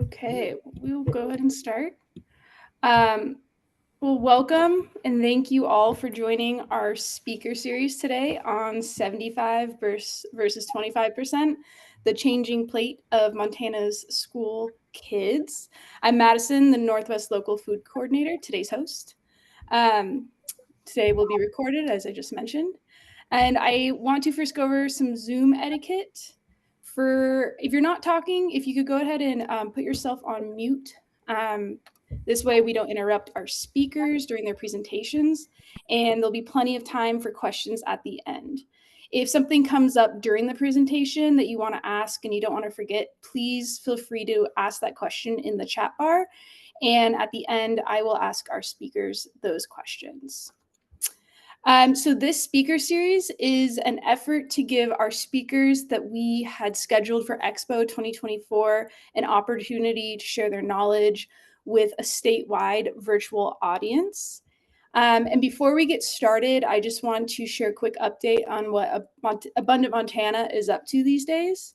Okay, we will go ahead and start. Um, well, welcome and thank you all for joining our speaker series today on 75 versus 25%, the changing plate of Montana's school kids. I'm Madison, the Northwest Local Food Coordinator, today's host. Um, Today will be recorded, as I just mentioned. And I want to first go over some Zoom etiquette. For if you're not talking, if you could go ahead and put yourself on mute. This way we don't interrupt our speakers during their presentations, and there'll be plenty of time for questions at the end. If something comes up during the presentation that you want to ask and you don't want to forget, please feel free to ask that question in the chat bar. And at the end, I will ask our speakers those questions. So this speaker series is an effort to give our speakers that we had scheduled for Expo 2024 an opportunity to share their knowledge with a statewide virtual audience. And before we get started, I just want to share a quick update on what Abundant Montana is up to these days.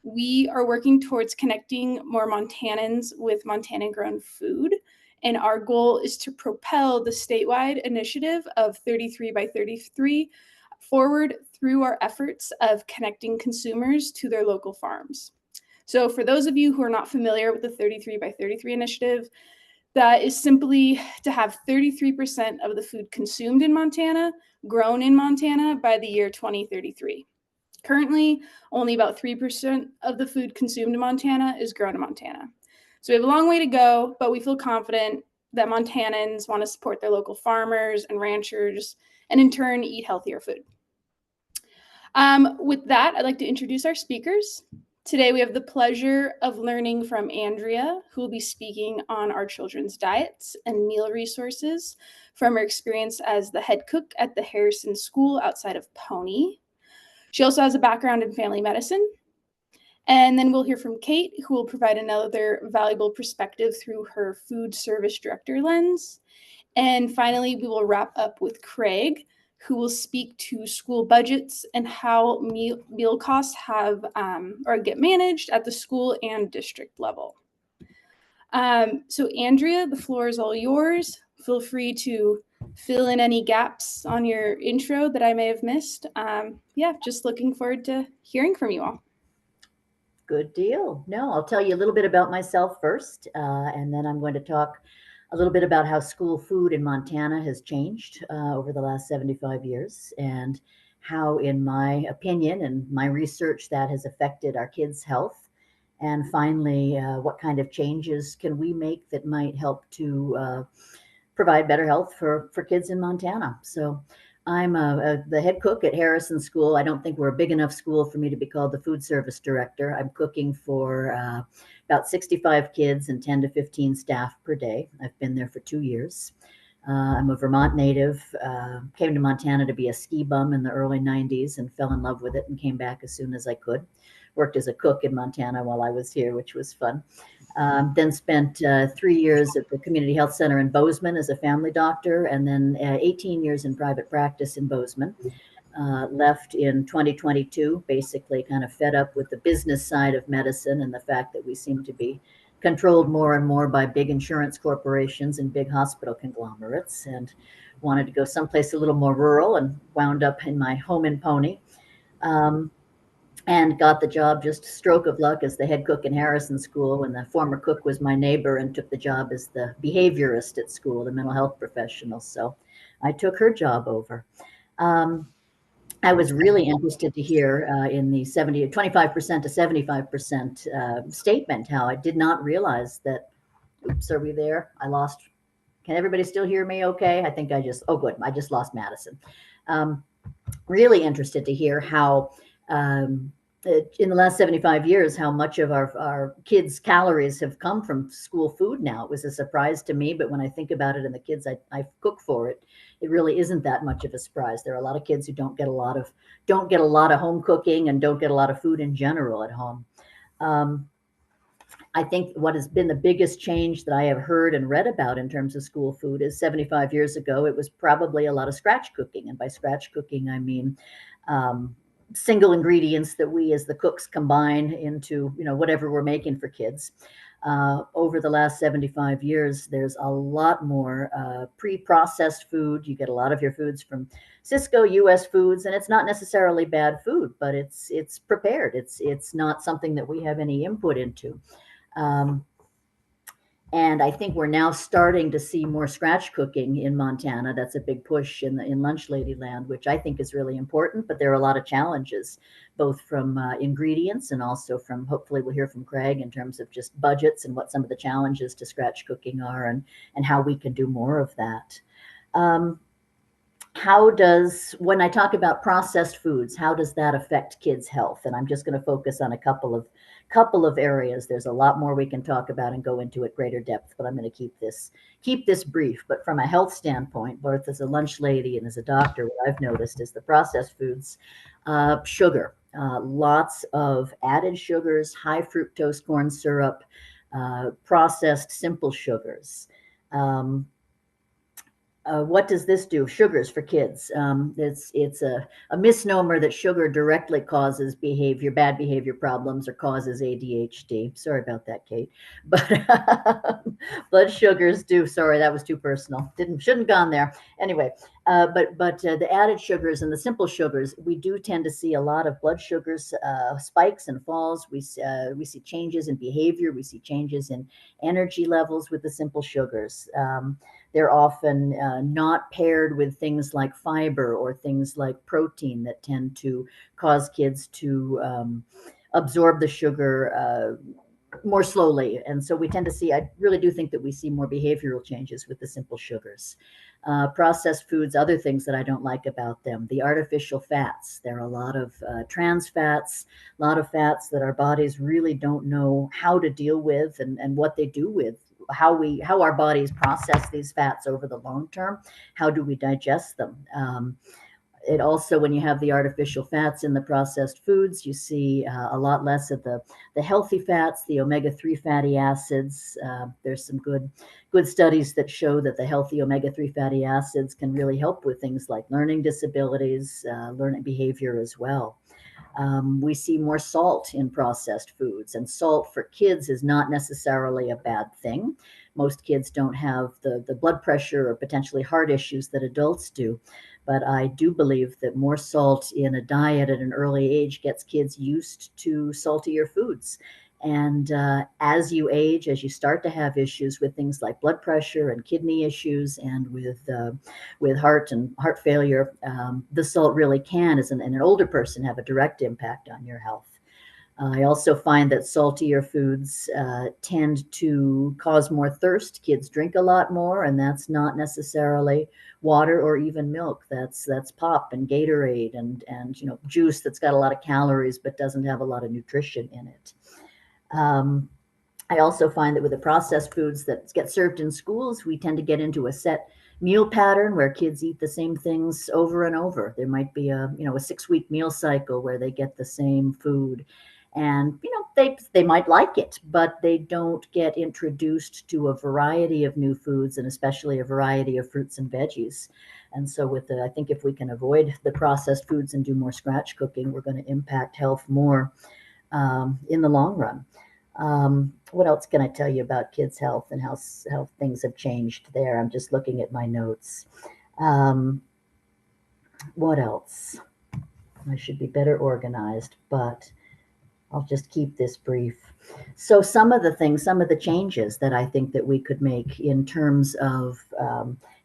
We are working towards connecting more Montanans with Montana-grown food. And our goal is to propel the statewide initiative of 33 by 33 forward through our efforts of connecting consumers to their local farms. So for those of you who are not familiar with the 33 by 33 initiative, that is simply to have 33% of the food consumed in Montana grown in Montana by the year 2033. Currently, only about 3% of the food consumed in Montana is grown in Montana. So we have a long way to go, but we feel confident that Montanans want to support their local farmers and ranchers and in turn eat healthier food. With that, I'd like to introduce our speakers. Today we have the pleasure of learning from Andrea, who will be speaking on our children's diets and meal resources from her experience as the head cook at the Harrison School outside of Pony. She also has a background in family medicine. And then we'll hear from Kate, who will provide another valuable perspective through her food service director lens. And finally, we will wrap up with Craig, who will speak to school budgets and how meal costs have or get managed at the school and district level. So Andrea, the floor is all yours. Feel free to fill in any gaps on your intro that I may have missed. Just looking forward to hearing from you all. Good deal. No, I'll tell you a little bit about myself first, and then I'm going to talk a little bit about how school food in Montana has changed over the last 75 years and how, in my opinion and my research, that has affected our kids' health. And finally, what kind of changes can we make that might help to provide better health for kids in Montana? So I'm the head cook at Harrison School. I don't think we're a big enough school for me to be called the food service director. I'm cooking for about 65 kids and 10 to 15 staff per day. I've been there for 2 years. I'm a Vermont native, came to Montana to be a ski bum in the early 90s and fell in love with it and came back as soon as I could. Worked as a cook in Montana while I was here, which was fun. Then spent 3 years at the Community Health Center in Bozeman as a family doctor, and then 18 years in private practice in Bozeman. Left in 2022, basically kind of fed up with the business side of medicine and the fact that we seem to be controlled more and more by big insurance corporations and big hospital conglomerates, and wanted to go someplace a little more rural and wound up in my home in Pony. And got the job, just a stroke of luck, as the head cook in Harrison School when the former cook was my neighbor and took the job as the behaviorist at school, the mental health professional. So I took her job over. I was really interested to hear in the 25% to 75% statement how I did not realize that, oops, are we there? I lost, can everybody still hear me okay? I think oh good, I just lost Madison. Really interested to hear how in the last 75 years, how much of our kids' calories have come from school food now. It was a surprise to me, but when I think about it and the kids I cook for, it really isn't that much of a surprise. There are a lot of kids who don't get a lot of home cooking and don't get a lot of food in general at home. I think what has been the biggest change that I have heard and read about in terms of school food is 75 years ago, it was probably a lot of scratch cooking. And by scratch cooking, I mean single ingredients that we as the cooks combine into, whatever we're making for kids. Over the last 75 years, there's a lot more pre-processed food. You get a lot of your foods from Cisco US Foods, and it's not necessarily bad food, but it's prepared. It's not something that we have any input into. Um, and I think we're now starting to see more scratch cooking in Montana. That's a big push in Lunch Lady Land, which I think is really important. But there are a lot of challenges, both from ingredients and also from, hopefully we'll hear from Craig in terms of just budgets and what some of the challenges to scratch cooking are, and how we can do more of that. Um, when I talk about processed foods, how does that affect kids' health? And I'm just going to focus on a couple of areas. There's a lot more we can talk about and go into at greater depth, but I'm going to keep this brief. But from a health standpoint, both as a lunch lady and as a doctor, what I've noticed is the processed foods, sugar, lots of added sugars, high fructose corn syrup, processed simple sugars. What does this do? Sugars for kids. It's a misnomer that sugar directly causes bad behavior problems or causes ADHD. Sorry about that, Kate. But blood sugars do. Sorry, that was too personal. Shouldn't have gone there. Anyway, but the added sugars and the simple sugars, we do tend to see a lot of blood sugars spikes and falls. We see changes in behavior. We see changes in energy levels with the simple sugars. They're often not paired with things like fiber or things like protein that tend to cause kids to absorb the sugar more slowly. And so we tend to see, I really do think that we see more behavioral changes with the simple sugars. Processed foods, other things that I don't like about them, the artificial fats. There are a lot of trans fats, a lot of fats that our bodies really don't know how to deal with and what they do with. How our bodies process these fats over the long term. How do we digest them? It also, when you have the artificial fats in the processed foods, you see a lot less of the healthy fats, the omega-3 fatty acids. There's some good studies that show that the healthy omega-3 fatty acids can really help with things like learning disabilities, learning behavior as well. We see more salt in processed foods, and salt for kids is not necessarily a bad thing. Most kids don't have the blood pressure or potentially heart issues that adults do. But I do believe that more salt in a diet at an early age gets kids used to saltier foods. And as you age, as you start to have issues with things like blood pressure and kidney issues, and with heart and heart failure, the salt really can, as an older person, have a direct impact on your health. I also find that saltier foods tend to cause more thirst. Kids drink a lot more, and that's not necessarily water or even milk. That's pop and Gatorade and juice that's got a lot of calories but doesn't have a lot of nutrition in it. I also find that with the processed foods that get served in schools, we tend to get into a set meal pattern where kids eat the same things over and over. There might be a 6-week meal cycle where they get the same food, and they might like it, but they don't get introduced to a variety of new foods, and especially a variety of fruits and veggies. And so I think if we can avoid the processed foods and do more scratch cooking, we're going to impact health more in the long run. What else can I tell you about kids' health and how things have changed there? I'm just looking at my notes. What else? I should be better organized, but I'll just keep this brief. So some of the changes that I think that we could make in terms of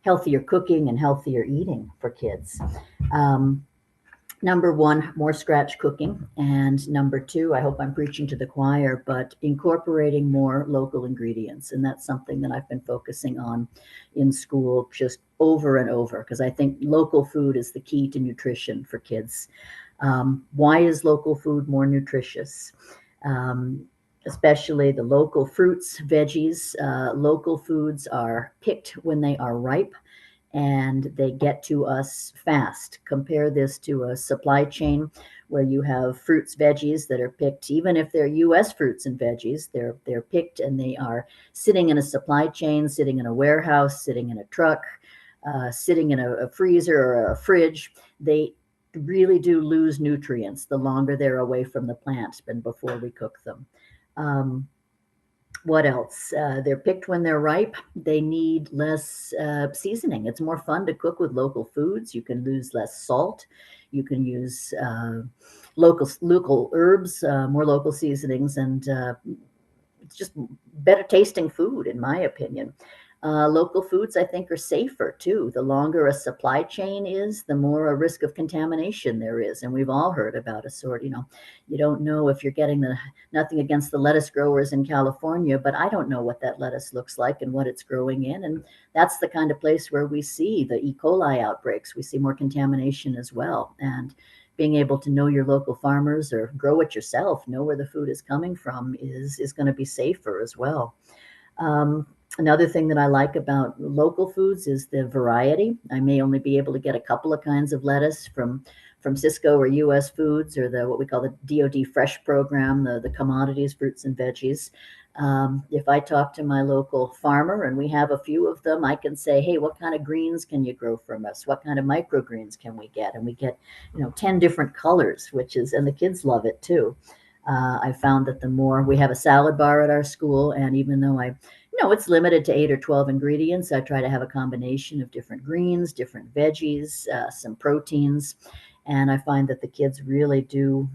healthier cooking and healthier eating for kids. Number one, more scratch cooking. And number two, I hope I'm preaching to the choir, but incorporating more local ingredients. And that's something that I've been focusing on in school just over and over, because I think local food is the key to nutrition for kids. Why is local food more nutritious? Especially the local fruits, veggies. Local foods are picked when they are ripe, and they get to us fast. Compare this to a supply chain where you have fruits, veggies that are picked, even if they're US fruits and veggies, they're picked and they are sitting in a supply chain, sitting in a warehouse, sitting in a truck, sitting in a freezer or a fridge. They really do lose nutrients the longer they're away from the plant than before we cook them. What else? They're picked when they're ripe. They need less seasoning. It's more fun to cook with local foods. You can use less salt. You can use local herbs, more local seasonings, and it's just better tasting food, in my opinion. Local foods, I think, are safer too. The longer a supply chain is, the more a risk of contamination there is. And we've all heard about a sort, you don't know if you're getting nothing against the lettuce growers in California, but I don't know what that lettuce looks like and what it's growing in. And that's the kind of place where we see the E. coli outbreaks. We see more contamination as well. And being able to know your local farmers or grow it yourself, know where the food is coming from is going to be safer as well. Another thing that I like about local foods is the variety. I may only be able to get a couple of kinds of lettuce from Cisco or U.S. Foods or the what we call the DoD Fresh program, the commodities, fruits and veggies. If I talk to my local farmer and we have a few of them, I can say, hey, what kind of greens can you grow from us? What kind of microgreens can we get? And we get, 10 different colors, and the kids love it too. I found that the more we have a salad bar at our school, and even though it's limited to 8 or 12 ingredients, I try to have a combination of different greens, different veggies, some proteins, and I find that the kids really do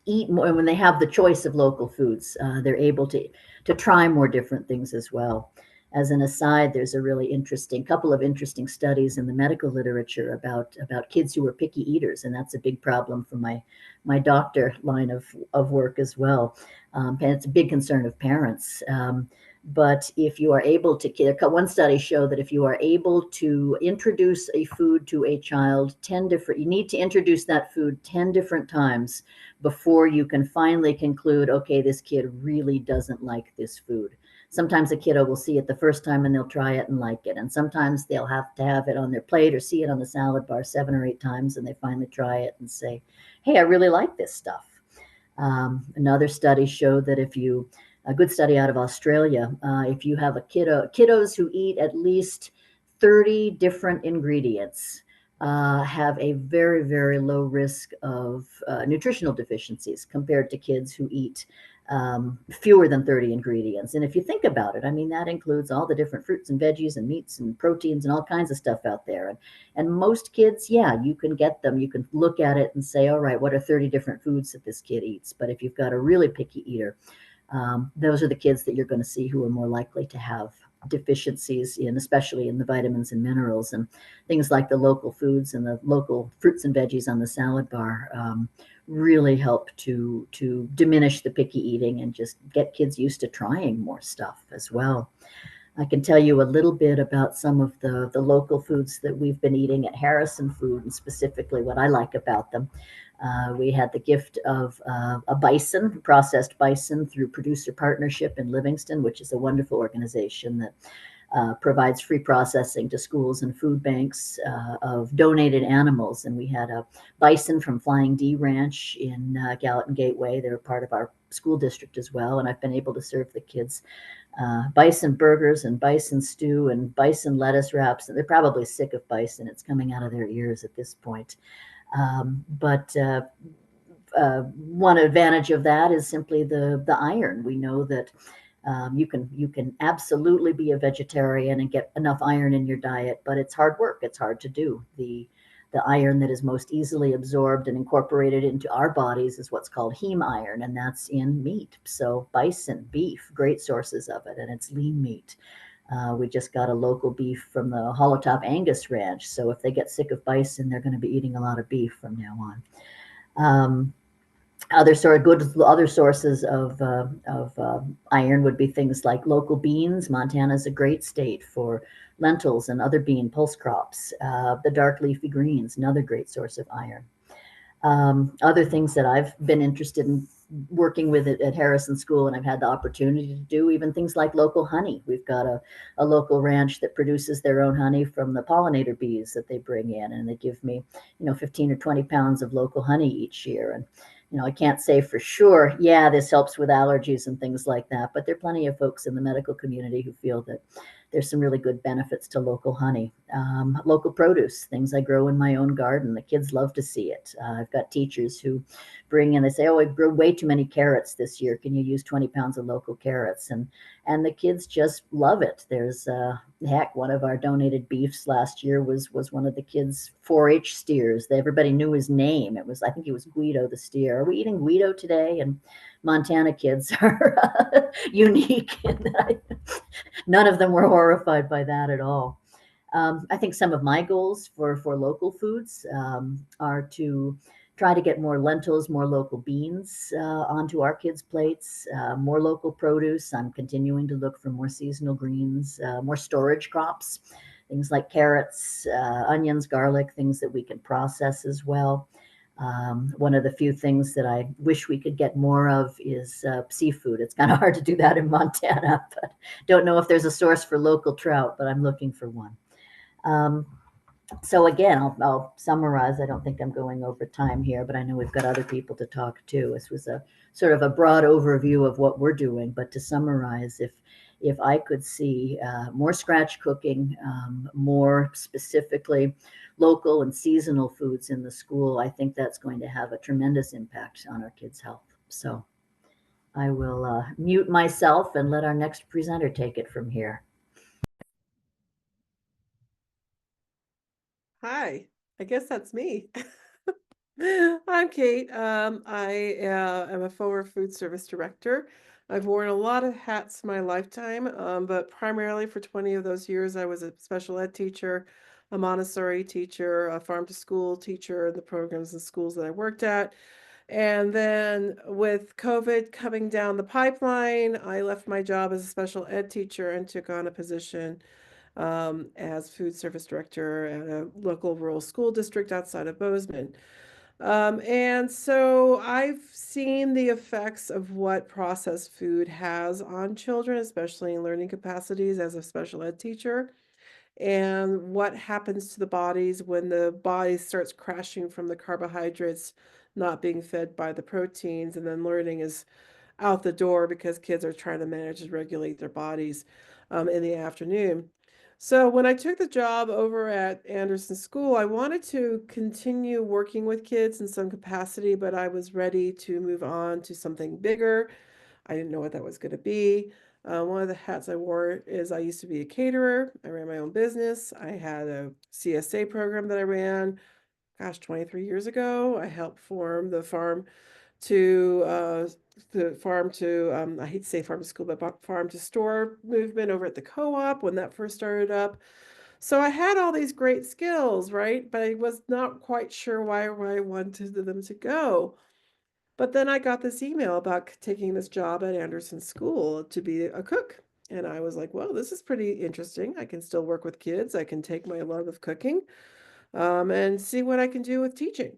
eat more when they have the choice of local foods. They're able to try more different things as well. As an aside, there's a really interesting couple of interesting studies in the medical literature about kids who are picky eaters, and that's a big problem for my doctor line of work as well. And it's a big concern of parents. But if you are able to, one study showed that if you are able to introduce a food to a child you need to introduce that food 10 different times before you can finally conclude, okay, this kid really doesn't like this food. Sometimes a kiddo will see it the first time and they'll try it and like it. And sometimes they'll have to have it on their plate or see it on the salad bar 7 or 8 times and they finally try it and say, hey, I really like this stuff. Another study showed that a good study out of Australia, if you have kiddos who eat at least 30 different ingredients, have a very, very low risk of nutritional deficiencies compared to kids who eat fewer than 30 ingredients. And if you think about it, I mean, that includes all the different fruits and veggies and meats and proteins and all kinds of stuff out there. And most kids, yeah, you can get them. You can look at it and say, all right, what are 30 different foods that this kid eats? But if you've got a really picky eater, those are the kids that you're going to see who are more likely to have deficiencies especially in the vitamins and minerals, and things like the local foods and the local fruits and veggies on the salad bar really help to diminish the picky eating and just get kids used to trying more stuff as well. I can tell you a little bit about some of the local foods that we've been eating at Harrison Food, and specifically what I like about them. We had the gift of a bison, processed bison, through Producer Partnership in Livingston, which is a wonderful organization that provides free processing to schools and food banks of donated animals. And we had a bison from Flying D Ranch in Gallatin Gateway. They're part of our school district as well. And I've been able to serve the kids bison burgers and bison stew and bison lettuce wraps. And they're probably sick of bison. It's coming out of their ears at this point. But one advantage of that is simply the iron. We know that you can absolutely be a vegetarian and get enough iron in your diet, but it's hard work. It's hard to do. The iron that is most easily absorbed and incorporated into our bodies is what's called heme iron, and that's in meat. So bison, beef, great sources of it, and it's lean meat. We just got a local beef from the Hollowtop Angus Ranch. So if they get sick of bison, they're going to be eating a lot of beef from now on. Other sources of iron would be things like local beans. Montana is a great state for lentils and other bean pulse crops. The dark leafy greens, another great source of iron. Other things that I've been interested in working with at Harrison School, and I've had the opportunity to do even things like local honey. We've got a local ranch that produces their own honey from the pollinator bees that they bring in, and they give me 15 or 20 pounds of local honey each year. And I can't say for sure, yeah, this helps with allergies and things like that, but there are plenty of folks in the medical community who feel that there's some really good benefits to local honey. Local produce, things I grow in my own garden. The kids love to see it. I've got teachers who bring in, they say, oh, I grew way too many carrots this year. Can you use 20 pounds of local carrots? And the kids just love it. There's heck, one of our donated beefs last year was one of the kids' 4-H steers. Everybody knew his name. It was, I think he was Guido the steer. Are we eating Guido today? And Montana kids are unique. None of them were horrified by that at all. I think some of my goals for local foods are to try to get more lentils, more local beans onto our kids' plates, more local produce. I'm continuing to look for more seasonal greens, more storage crops, things like carrots, onions, garlic, things that we can process as well. One of the few things that I wish we could get more of is seafood. It's kind of hard to do that in Montana, but don't know if there's a source for local trout, but I'm looking for one. Um, so again, I'll summarize. I don't think I'm going over time here, but I know we've got other people to talk to. This was a sort of a broad overview of what we're doing, but to summarize, if I could see more scratch cooking, more specifically local and seasonal foods in the school, I think that's going to have a tremendous impact on our kids' health. So I will mute myself and let our next presenter take it from here. Hi, I guess that's me. I'm Kate. I am a former food service director. I've worn a lot of hats my lifetime, but primarily for 20 of those years, I was a special ed teacher, a Montessori teacher, a farm to school teacher in the programs and schools that I worked at. And then with COVID coming down the pipeline, I left my job as a special ed teacher and took on a position as food service director at a local rural school district outside of Bozeman. And so I've seen the effects of what processed food has on children, especially in learning capacities as a special ed teacher, and what happens to the bodies when the body starts crashing from the carbohydrates not being fed by the proteins, and then learning is out the door because kids are trying to manage and regulate their bodies in the afternoon. So when I took the job over at Anderson School, I wanted to continue working with kids in some capacity, but I was ready to move on to something bigger. I didn't know what that was going to be. One of the hats I wore is I used to be a caterer. I ran my own business. I had a CSA program that I ran, 23 years ago. I helped form the farm to I hate to say farm to school, but farm to store movement over at the co-op when that first started up. So I had all these great skills, right? But I was not quite sure where I wanted them to go. But then I got this email about taking this job at Anderson School to be a cook. And I was like, well, this is pretty interesting. I can still work with kids. I can take my love of cooking and see what I can do with teaching.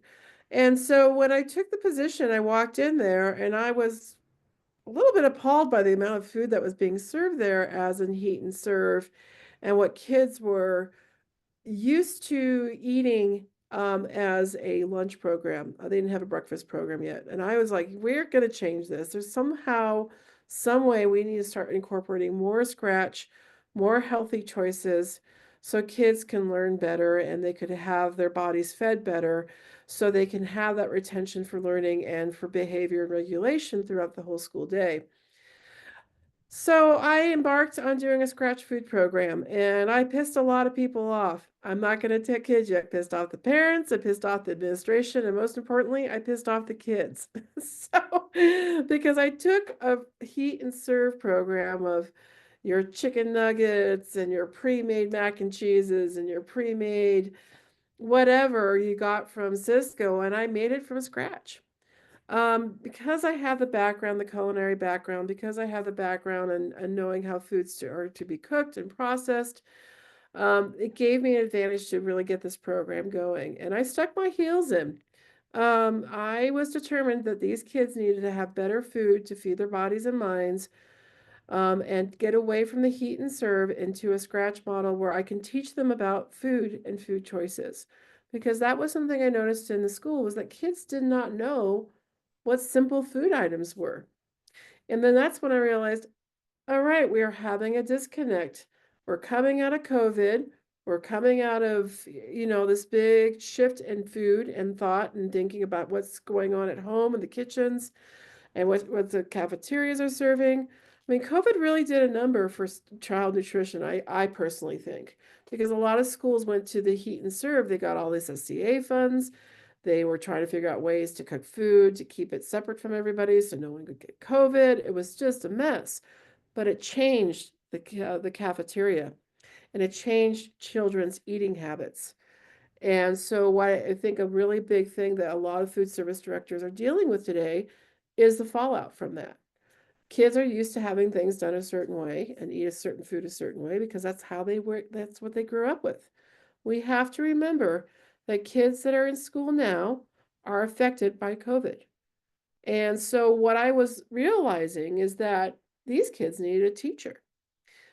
And so when I took the position, I walked in there and I was a little bit appalled by the amount of food that was being served there as in heat and serve, and what kids were used to eating as a lunch program. They didn't have a breakfast program yet. And I was like, we're going to change this. There's somehow, some way we need to start incorporating more scratch, more healthy choices so kids can learn better and they could have their bodies fed better so they can have that retention for learning and for behavior and regulation throughout the whole school day. So I embarked on doing a scratch food program and I pissed a lot of people off. I'm not going to take kids yet. I pissed off the parents, I pissed off the administration, and most importantly, I pissed off the kids. So, because I took a heat and serve program of your chicken nuggets and your pre-made mac and cheeses and your pre-made whatever you got from Cisco, and I made it from scratch. Because I have the background, the culinary background, because I have the background and knowing how foods are to be cooked and processed, it gave me an advantage to really get this program going. And I stuck my heels in. I was determined that these kids needed to have better food to feed their bodies and minds, and get away from the heat and serve into a scratch model where I can teach them about food and food choices. Because that was something I noticed in the school was that kids did not know what simple food items were. And then that's when I realized, all right, we are having a disconnect. we're coming out of COVID. We're coming out of, this big shift in food and thought and thinking about what's going on at home in the kitchens and what the cafeterias are serving. I mean, COVID really did a number for child nutrition, I personally think, because a lot of schools went to the heat and serve. They got all these SCA funds. They were trying to figure out ways to cook food, to keep it separate from everybody so no one could get COVID. It was just a mess, but it changed the cafeteria and it changed children's eating habits. And so what I think a really big thing that a lot of food service directors are dealing with today is the fallout from that. Kids are used to having things done a certain way and eat a certain food a certain way because that's how they were, that's what they grew up with. We have to remember that kids that are in school now are affected by COVID. And so what I was realizing is that these kids needed a teacher.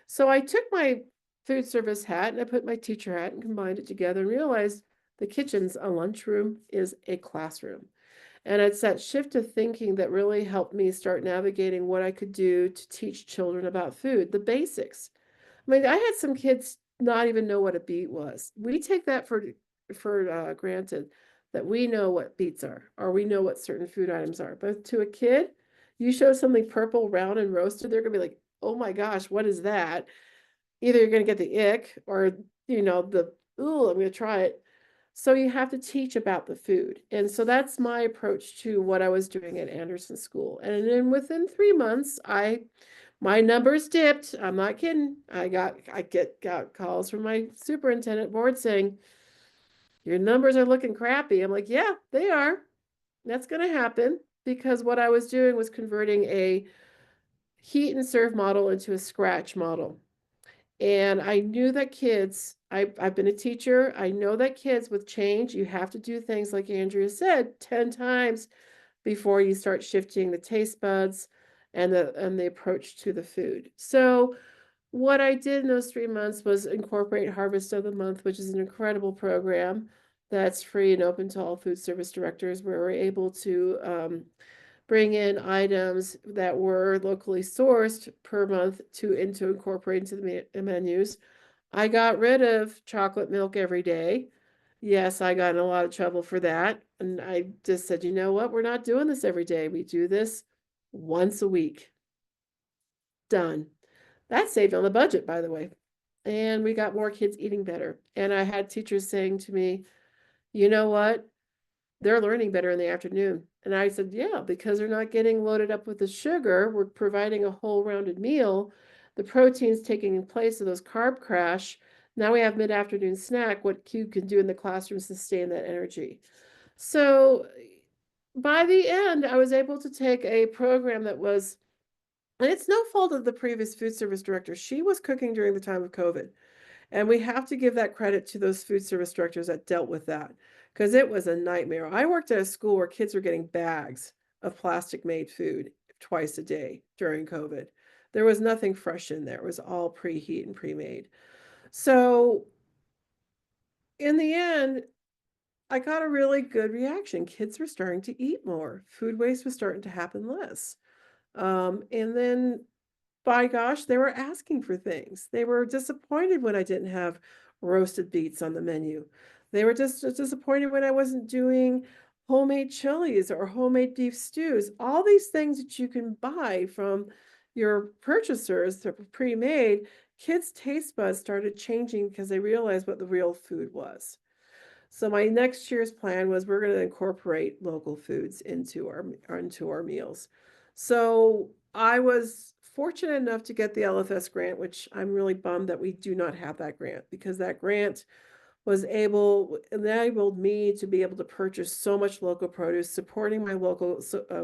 So I took my food service hat and I put my teacher hat and combined it together and realized the kitchen's a lunchroom is a classroom. And it's that shift of thinking that really helped me start navigating what I could do to teach children about food, the basics. I mean, I had some kids not even know what a beet was. We take that for granted that we know what beets are or we know what certain food items are. But to a kid, you show something purple, round, and roasted, they're gonna be like, "Oh my gosh, what is that?" Either you're gonna get the ick or the ooh, I'm gonna try it. So you have to teach about the food. And so that's my approach to what I was doing at Anderson School. And then within 3 months, my numbers dipped. I'm not kidding. I got calls from my superintendent board saying, your numbers are looking crappy. I'm like, yeah, they are. That's gonna happen because what I was doing was converting a heat and serve model into a scratch model. And I knew that I've been a teacher. I know that kids with change, you have to do things like Andrea said 10 times before you start shifting the taste buds and the approach to the food. So what I did in those 3 months was incorporate Harvest of the Month, which is an incredible program that's free and open to all food service directors, where we're able to bring in items that were locally sourced per month to incorporate into the menus. I got rid of chocolate milk every day. Yes, I got in a lot of trouble for that. And I just said, you know what? We're not doing this every day. We do this once a week. Done. That saved on the budget, by the way. And we got more kids eating better. And I had teachers saying to me, you know what? They're learning better in the afternoon. And I said, yeah, because they're not getting loaded up with the sugar. We're providing a whole rounded meal. The protein's taking place of those carb crash. Now we have mid-afternoon snack. What you can do in the classroom to sustain that energy. So by the end, I was able to take a program that was, and it's no fault of the previous food service director. She was cooking during the time of COVID. And we have to give that credit to those food service directors that dealt with that because it was a nightmare. I worked at a school where kids were getting bags of plastic made food twice a day during COVID. There was nothing fresh in there. It was all preheat and pre-made. So in the end, I got a really good reaction. Kids were starting to eat more. Food waste was starting to happen less. And then by gosh, they were asking for things. They were disappointed when I didn't have roasted beets on the menu. They were just disappointed when I wasn't doing homemade chilies or homemade beef stews. All these things that you can buy from your purchasers that were pre-made, kids' taste buds started changing because they realized what the real food was. So my next year's plan was we're going to incorporate local foods into our meals. So I was fortunate enough to get the LFS grant, which I'm really bummed that we do not have that grant because that grant enabled me to be able to purchase so much local produce, supporting my local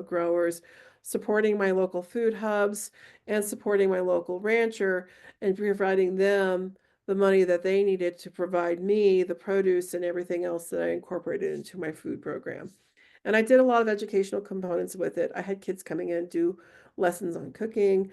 growers, supporting my local food hubs, and supporting my local rancher and providing them the money that they needed to provide me the produce and everything else that I incorporated into my food program. And I did a lot of educational components with it. I had kids coming in, do lessons on cooking.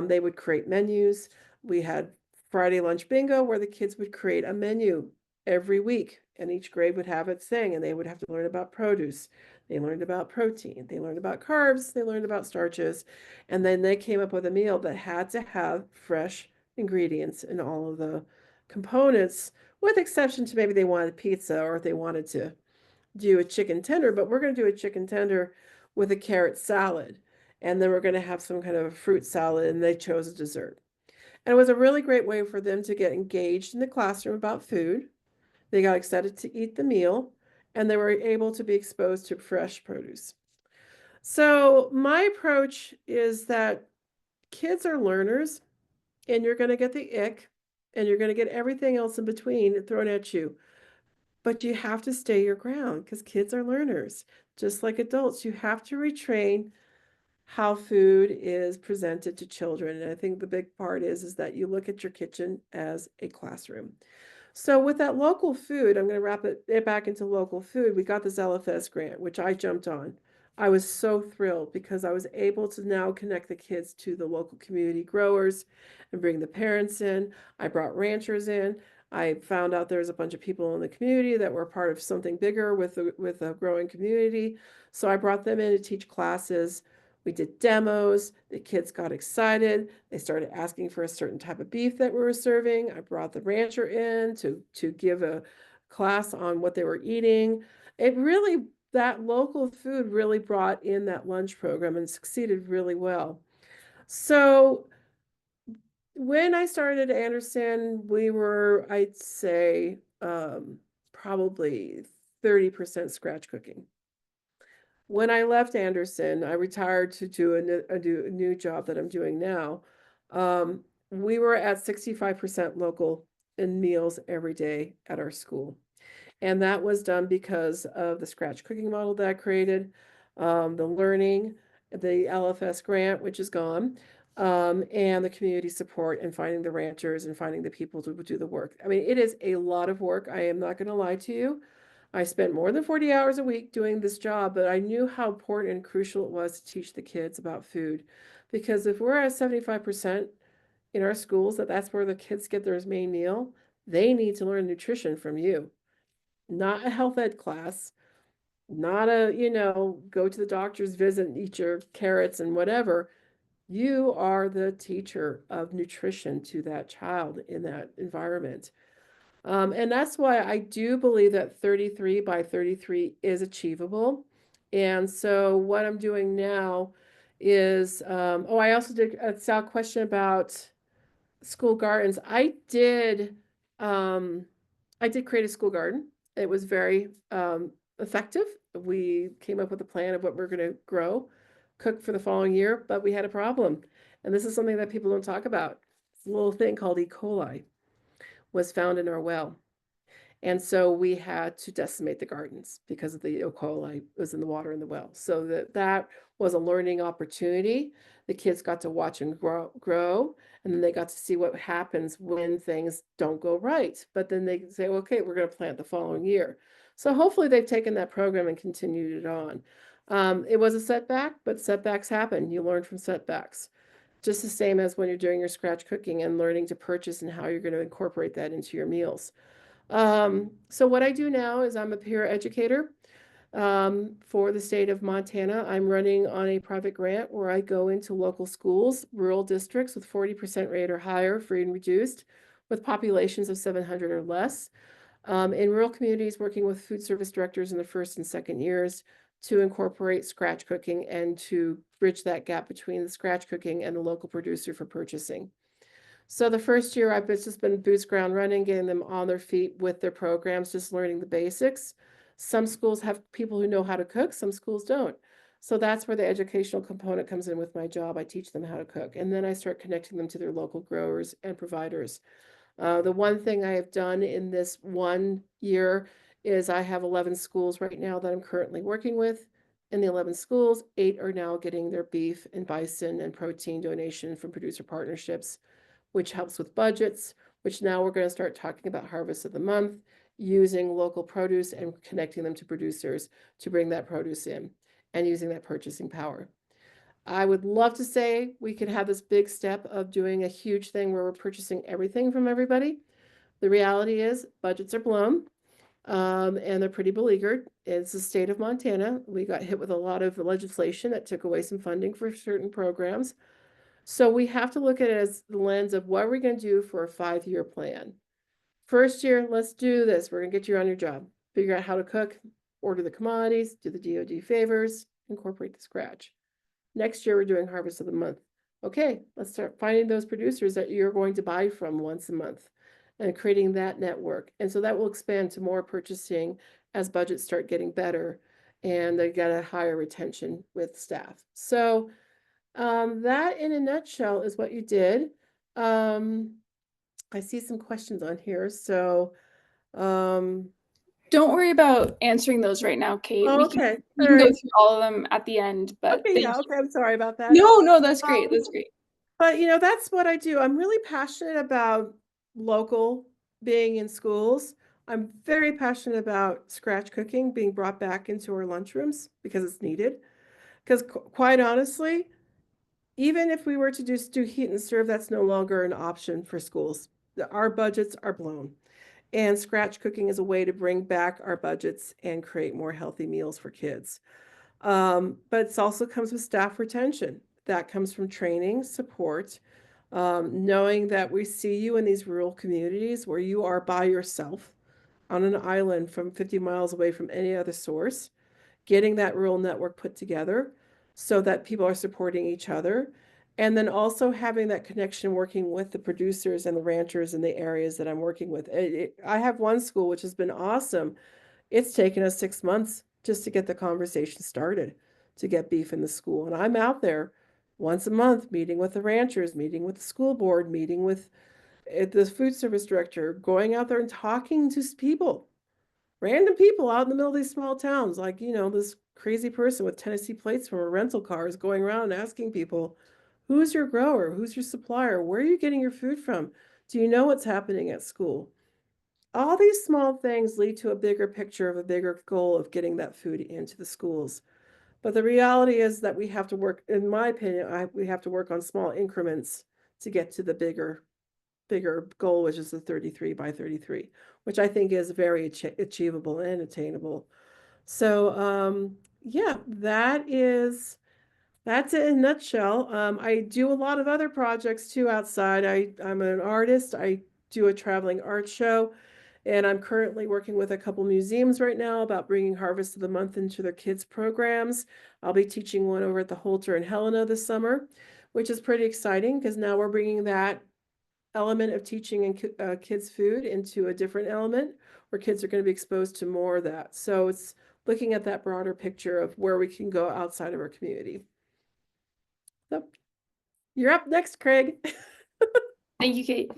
They would create menus. We had Friday lunch bingo where the kids would create a menu every week and each grade would have its thing and they would have to learn about produce. They learned about protein. They learned about carbs. They learned about starches. And then they came up with a meal that had to have fresh ingredients and all of the components, with exception to maybe they wanted pizza or if they wanted to do a chicken tender, but we're going to do a chicken tender with a carrot salad. And then we're going to have some kind of a fruit salad, and they chose a dessert. And it was a really great way for them to get engaged in the classroom about food. They got excited to eat the meal, and they were able to be exposed to fresh produce. So my approach is that kids are learners, and you're going to get the ick, and you're going to get everything else in between thrown at you. But you have to stay your ground because kids are learners. Just like adults, you have to retrain how food is presented to children. And I think the big part is that you look at your kitchen as a classroom. So with that local food, I'm going to wrap it back into local food. We got this LFS grant, which I jumped on. I was so thrilled because I was able to now connect the kids to the local community growers and bring the parents in. I brought ranchers in. I found out there's a bunch of people in the community that were part of something bigger with a growing community. So I brought them in to teach classes. We did demos. The kids got excited. They started asking for a certain type of beef that we were serving. I brought the rancher in to give a class on what they were eating. It really, that local food really brought in that lunch program and succeeded really well. So when I started at Anderson, we were, I'd say, probably 30% scratch cooking. When I left Anderson, I retired to do a new job that I'm doing now. We were at 65% local in meals every day at our school. And that was done because of the scratch cooking model that I created, the learning, the LFS grant, which is gone, and the community support and finding the ranchers and finding the people to do the work. I mean, it is a lot of work. I am not going to lie to you. I spent more than 40 hours a week doing this job, but I knew how important and crucial it was to teach the kids about food. Because if we're at 75% in our schools, that's where the kids get their main meal, they need to learn nutrition from you, not a health ed class, not go to the doctor's visit and eat your carrots and whatever. You are the teacher of nutrition to that child in that environment. And that's why I do believe that 33 by 33 is achievable. And so what I'm doing now is, I also did a question about school gardens. I did create a school garden. It was very effective. We came up with a plan of what we're going to grow, cook for the following year, but we had a problem. And this is something that people don't talk about. It's a little thing called E. coli was found in our well. And so we had to decimate the gardens because of the E. coli was in the water in the well. So that was a learning opportunity. The kids got to watch and grow, and then they got to see what happens when things don't go right. But then they say, okay, we're going to plant the following year. So hopefully they've taken that program and continued it on. It was a setback, but setbacks happen. You learn from setbacks. Just the same as when you're doing your scratch cooking and learning to purchase and how you're going to incorporate that into your meals. So what I do now is I'm a peer educator for the state of Montana. I'm running on a private grant where I go into local schools, rural districts with 40% rate or higher, free and reduced, with populations of 700 or less. In rural communities, working with food service directors in the first and second years to incorporate scratch cooking and to bridge that gap between the scratch cooking and the local producer for purchasing. So the first year I've just been boots ground running, getting them on their feet with their programs, just learning the basics. Some schools have people who know how to cook, some schools don't. So that's where the educational component comes in with my job. I teach them how to cook, and then I start connecting them to their local growers and providers. The one thing I have done in this 1 year is I have 11 schools right now that I'm currently working with. In the 11 schools, 8 are now getting their beef and bison and protein donation from producer partnerships, which helps with budgets, which now we're going to start talking about harvest of the month, using local produce and connecting them to producers to bring that produce in and using that purchasing power. I would love to say we could have this big step of doing a huge thing where we're purchasing everything from everybody. The reality is budgets are blown, and they're pretty beleaguered. It's the state of Montana. We got hit with a lot of legislation that took away some funding for certain programs. So we have to look at it as the lens of what are we going to do for a 5-year plan. First year, let's do this. We're going to get you on your job, figure out how to cook, order the commodities, do the DoD favors, incorporate the scratch. Next year, we're doing harvest of the month. Okay, let's start finding those producers that you're going to buy from once a month and creating that network. And so that will expand to more purchasing as budgets start getting better and they get a higher retention with staff. So that in a nutshell is what you did. I see some questions on here. So don't worry about answering those right now, Kate. oh, We okay. can go through all of them at the end, but okay, yeah, okay. I'm sorry about that. No, that's great. That's great. But that's what I do. I'm really passionate about local being in schools. I'm very passionate about scratch cooking being brought back into our lunchrooms because it's needed. Because quite honestly, even if we were to just do heat and serve, that's no longer an option for schools. Our budgets are blown. And scratch cooking is a way to bring back our budgets and create more healthy meals for kids. But it also comes with staff retention. That comes from training, support, knowing that we see you in these rural communities where you are by yourself on an island from 50 miles away from any other source, getting that rural network put together so that people are supporting each other. And then also having that connection working with the producers and the ranchers in the areas that I'm working with. I have one school which has been awesome. It's taken us 6 months just to get the conversation started to get beef in the school. And I'm out there once a month meeting with the ranchers, meeting with the school board, meeting with the food service director, going out there and talking to people, random people out in the middle of these small towns. Like, this crazy person with Tennessee plates from a rental car is going around and asking people, who's your grower? Who's your supplier? Where are you getting your food from? Do you know what's happening at school? All these small things lead to a bigger picture of a bigger goal of getting that food into the schools. But the reality is that we have to work, in my opinion, we have to work on small increments to get to the bigger goal, which is the 33 by 33, which I think is very achievable and attainable. So yeah, that's it in a nutshell. I do a lot of other projects too outside. I'm an artist. I do a traveling art show. And I'm currently working with a couple museums right now about bringing Harvest of the Month into their kids' programs. I'll be teaching one over at the Holter in Helena this summer, which is pretty exciting because now we're bringing that element of teaching and kids food into a different element where kids are going to be exposed to more of that. So it's looking at that broader picture of where we can go outside of our community. So you're up next, Craig. Thank you, Kate.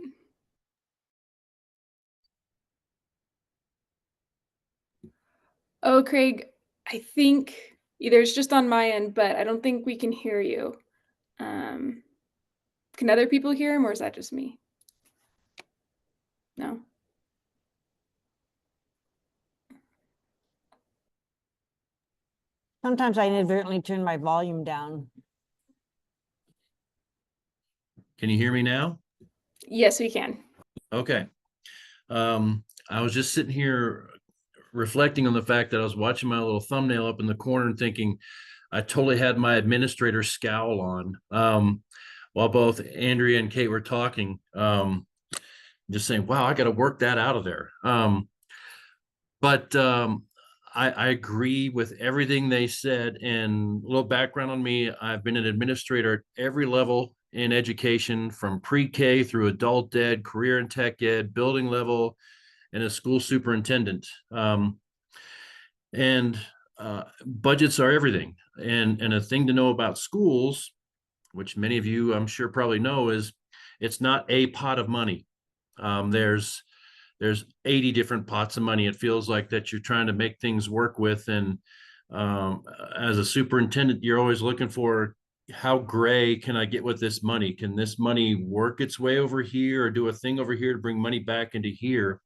Oh, Craig, I think either it's just on my end, but I don't think we can hear you. Can other people hear him, or is that just me? No. Sometimes I inadvertently turn my volume down. Can you hear me now? Yes, we can. Okay. I was just sitting here reflecting on the fact that I was watching my little thumbnail up in the corner and thinking I totally had my administrator scowl on while both Andrea and Kate were talking. Just saying, wow, I got to work that out of there. But I agree with everything they said. And a little background on me, I've been an administrator at every level in education, from pre-K through adult ed, career and tech ed, building level, and a school superintendent. Budgets are everything. And a thing to know about schools, which many of you I'm sure probably know, is it's not a pot of money. There's 80 different pots of money. It feels like that you're trying to make things work with. And as a superintendent, you're always looking for, how gray can I get with this money? Can this money work its way over here or do a thing over here to bring money back into here?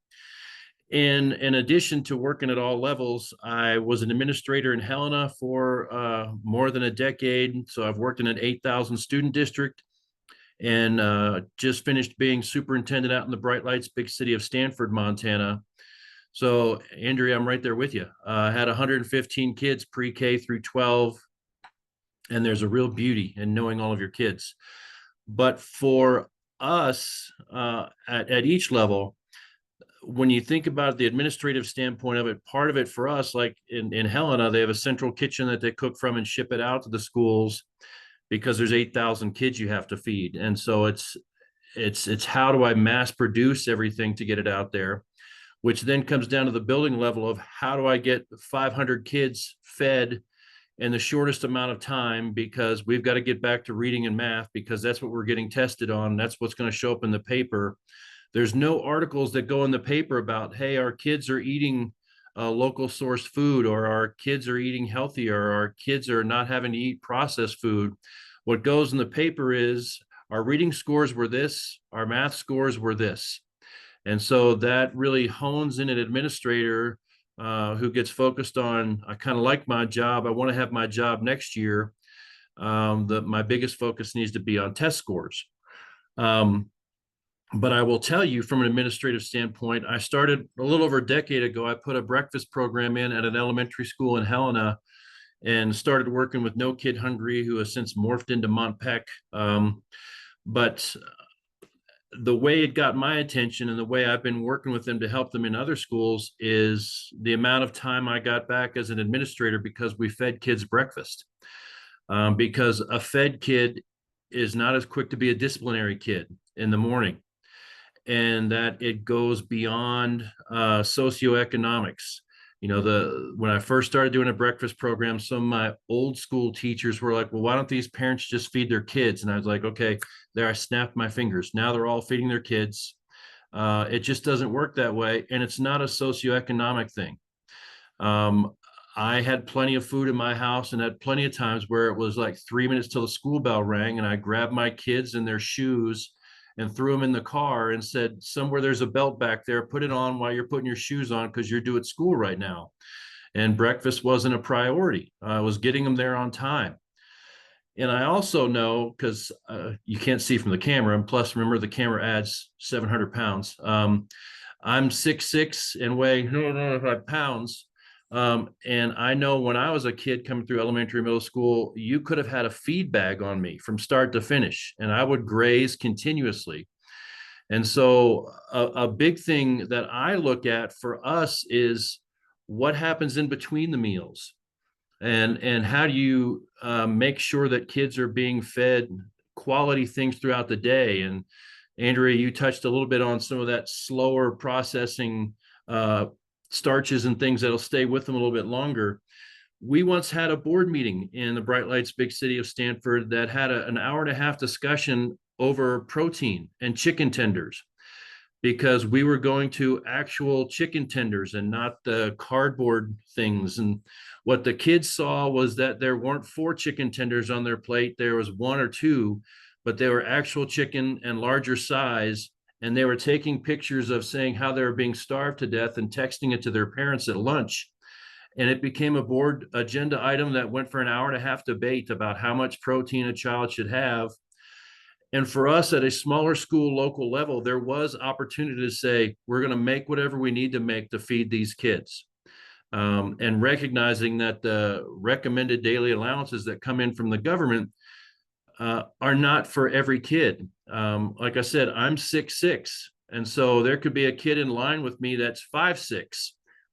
And in addition to working at all levels, I was an administrator in Helena for more than a decade. So I've worked in an 8,000 student district, and just finished being superintendent out in the bright lights, big city of Stanford, Montana. So Andrea, I'm right there with you. I had 115 kids pre-K through 12, and there's a real beauty in knowing all of your kids. But for us at each level, when you think about the administrative standpoint of it, part of it for us, like in Helena, they have a central kitchen that they cook from and ship it out to the schools because there's 8,000 kids you have to feed. And so it's how do I mass produce everything to get it out there, which then comes down to the building level of how do I get 500 kids fed in the shortest amount of time, because we've got to get back to reading and math because that's what we're getting tested on. That's what's going to show up in the paper. There's no articles that go in the paper about, hey, our kids are eating local sourced food, or our kids are eating healthier, or our kids are not having to eat processed food. What goes in the paper is our reading scores were this, our math scores were this. And so that really hones in an administrator who gets focused on, I kind of like my job, I want to have my job next year. My biggest focus needs to be on test scores. But I will tell you, from an administrative standpoint, I started a little over a decade ago. I put a breakfast program in at an elementary school in Helena and started working with No Kid Hungry, who has since morphed into Montpec. But the way it got my attention and the way I've been working with them to help them in other schools is the amount of time I got back as an administrator because we fed kids breakfast. Because a fed kid is not as quick to be a disciplinary kid in the morning. And that it goes beyond socioeconomics. When I first started doing a breakfast program, some of my old school teachers were like, well, why don't these parents just feed their kids? And I was like, okay, there, I snapped my fingers. Now they're all feeding their kids. It just doesn't work that way. And it's not a socioeconomic thing. I had plenty of food in my house and had plenty of times where it was like 3 minutes till the school bell rang and I grabbed my kids in their shoes and threw them in the car and said, somewhere there's a belt back there, put it on while you're putting your shoes on because you're due at school right now. And breakfast wasn't a priority. I was getting them there on time. And I also know, because you can't see from the camera, and plus remember the camera adds 700 pounds. I'm 6'6" and weigh 105 pounds. And I know when I was a kid coming through elementary, middle school, you could have had a feed bag on me from start to finish, and I would graze continuously. And so a big thing that I look at for us is what happens in between the meals, and how do you make sure that kids are being fed quality things throughout the day. And Andrea, you touched a little bit on some of that slower processing starches and things that'll stay with them a little bit longer. We once had a board meeting in the Bright Lights big city of Stanford that had an hour and a half discussion over protein and chicken tenders, because we were going to actual chicken tenders and not the cardboard things. And what the kids saw was that there weren't 4 chicken tenders on their plate. There was 1 or 2, but they were actual chicken and larger size. And they were taking pictures of saying how they were being starved to death and texting it to their parents at lunch. And it became a board agenda item that went for an hour and a half debate about how much protein a child should have. And for us at a smaller school local level, there was opportunity to say, we're going to make whatever we need to make to feed these kids. And recognizing that the recommended daily allowances that come in from the government are not for every kid. Like I said, I'm 6'6", and so there could be a kid in line with me that's 5'6".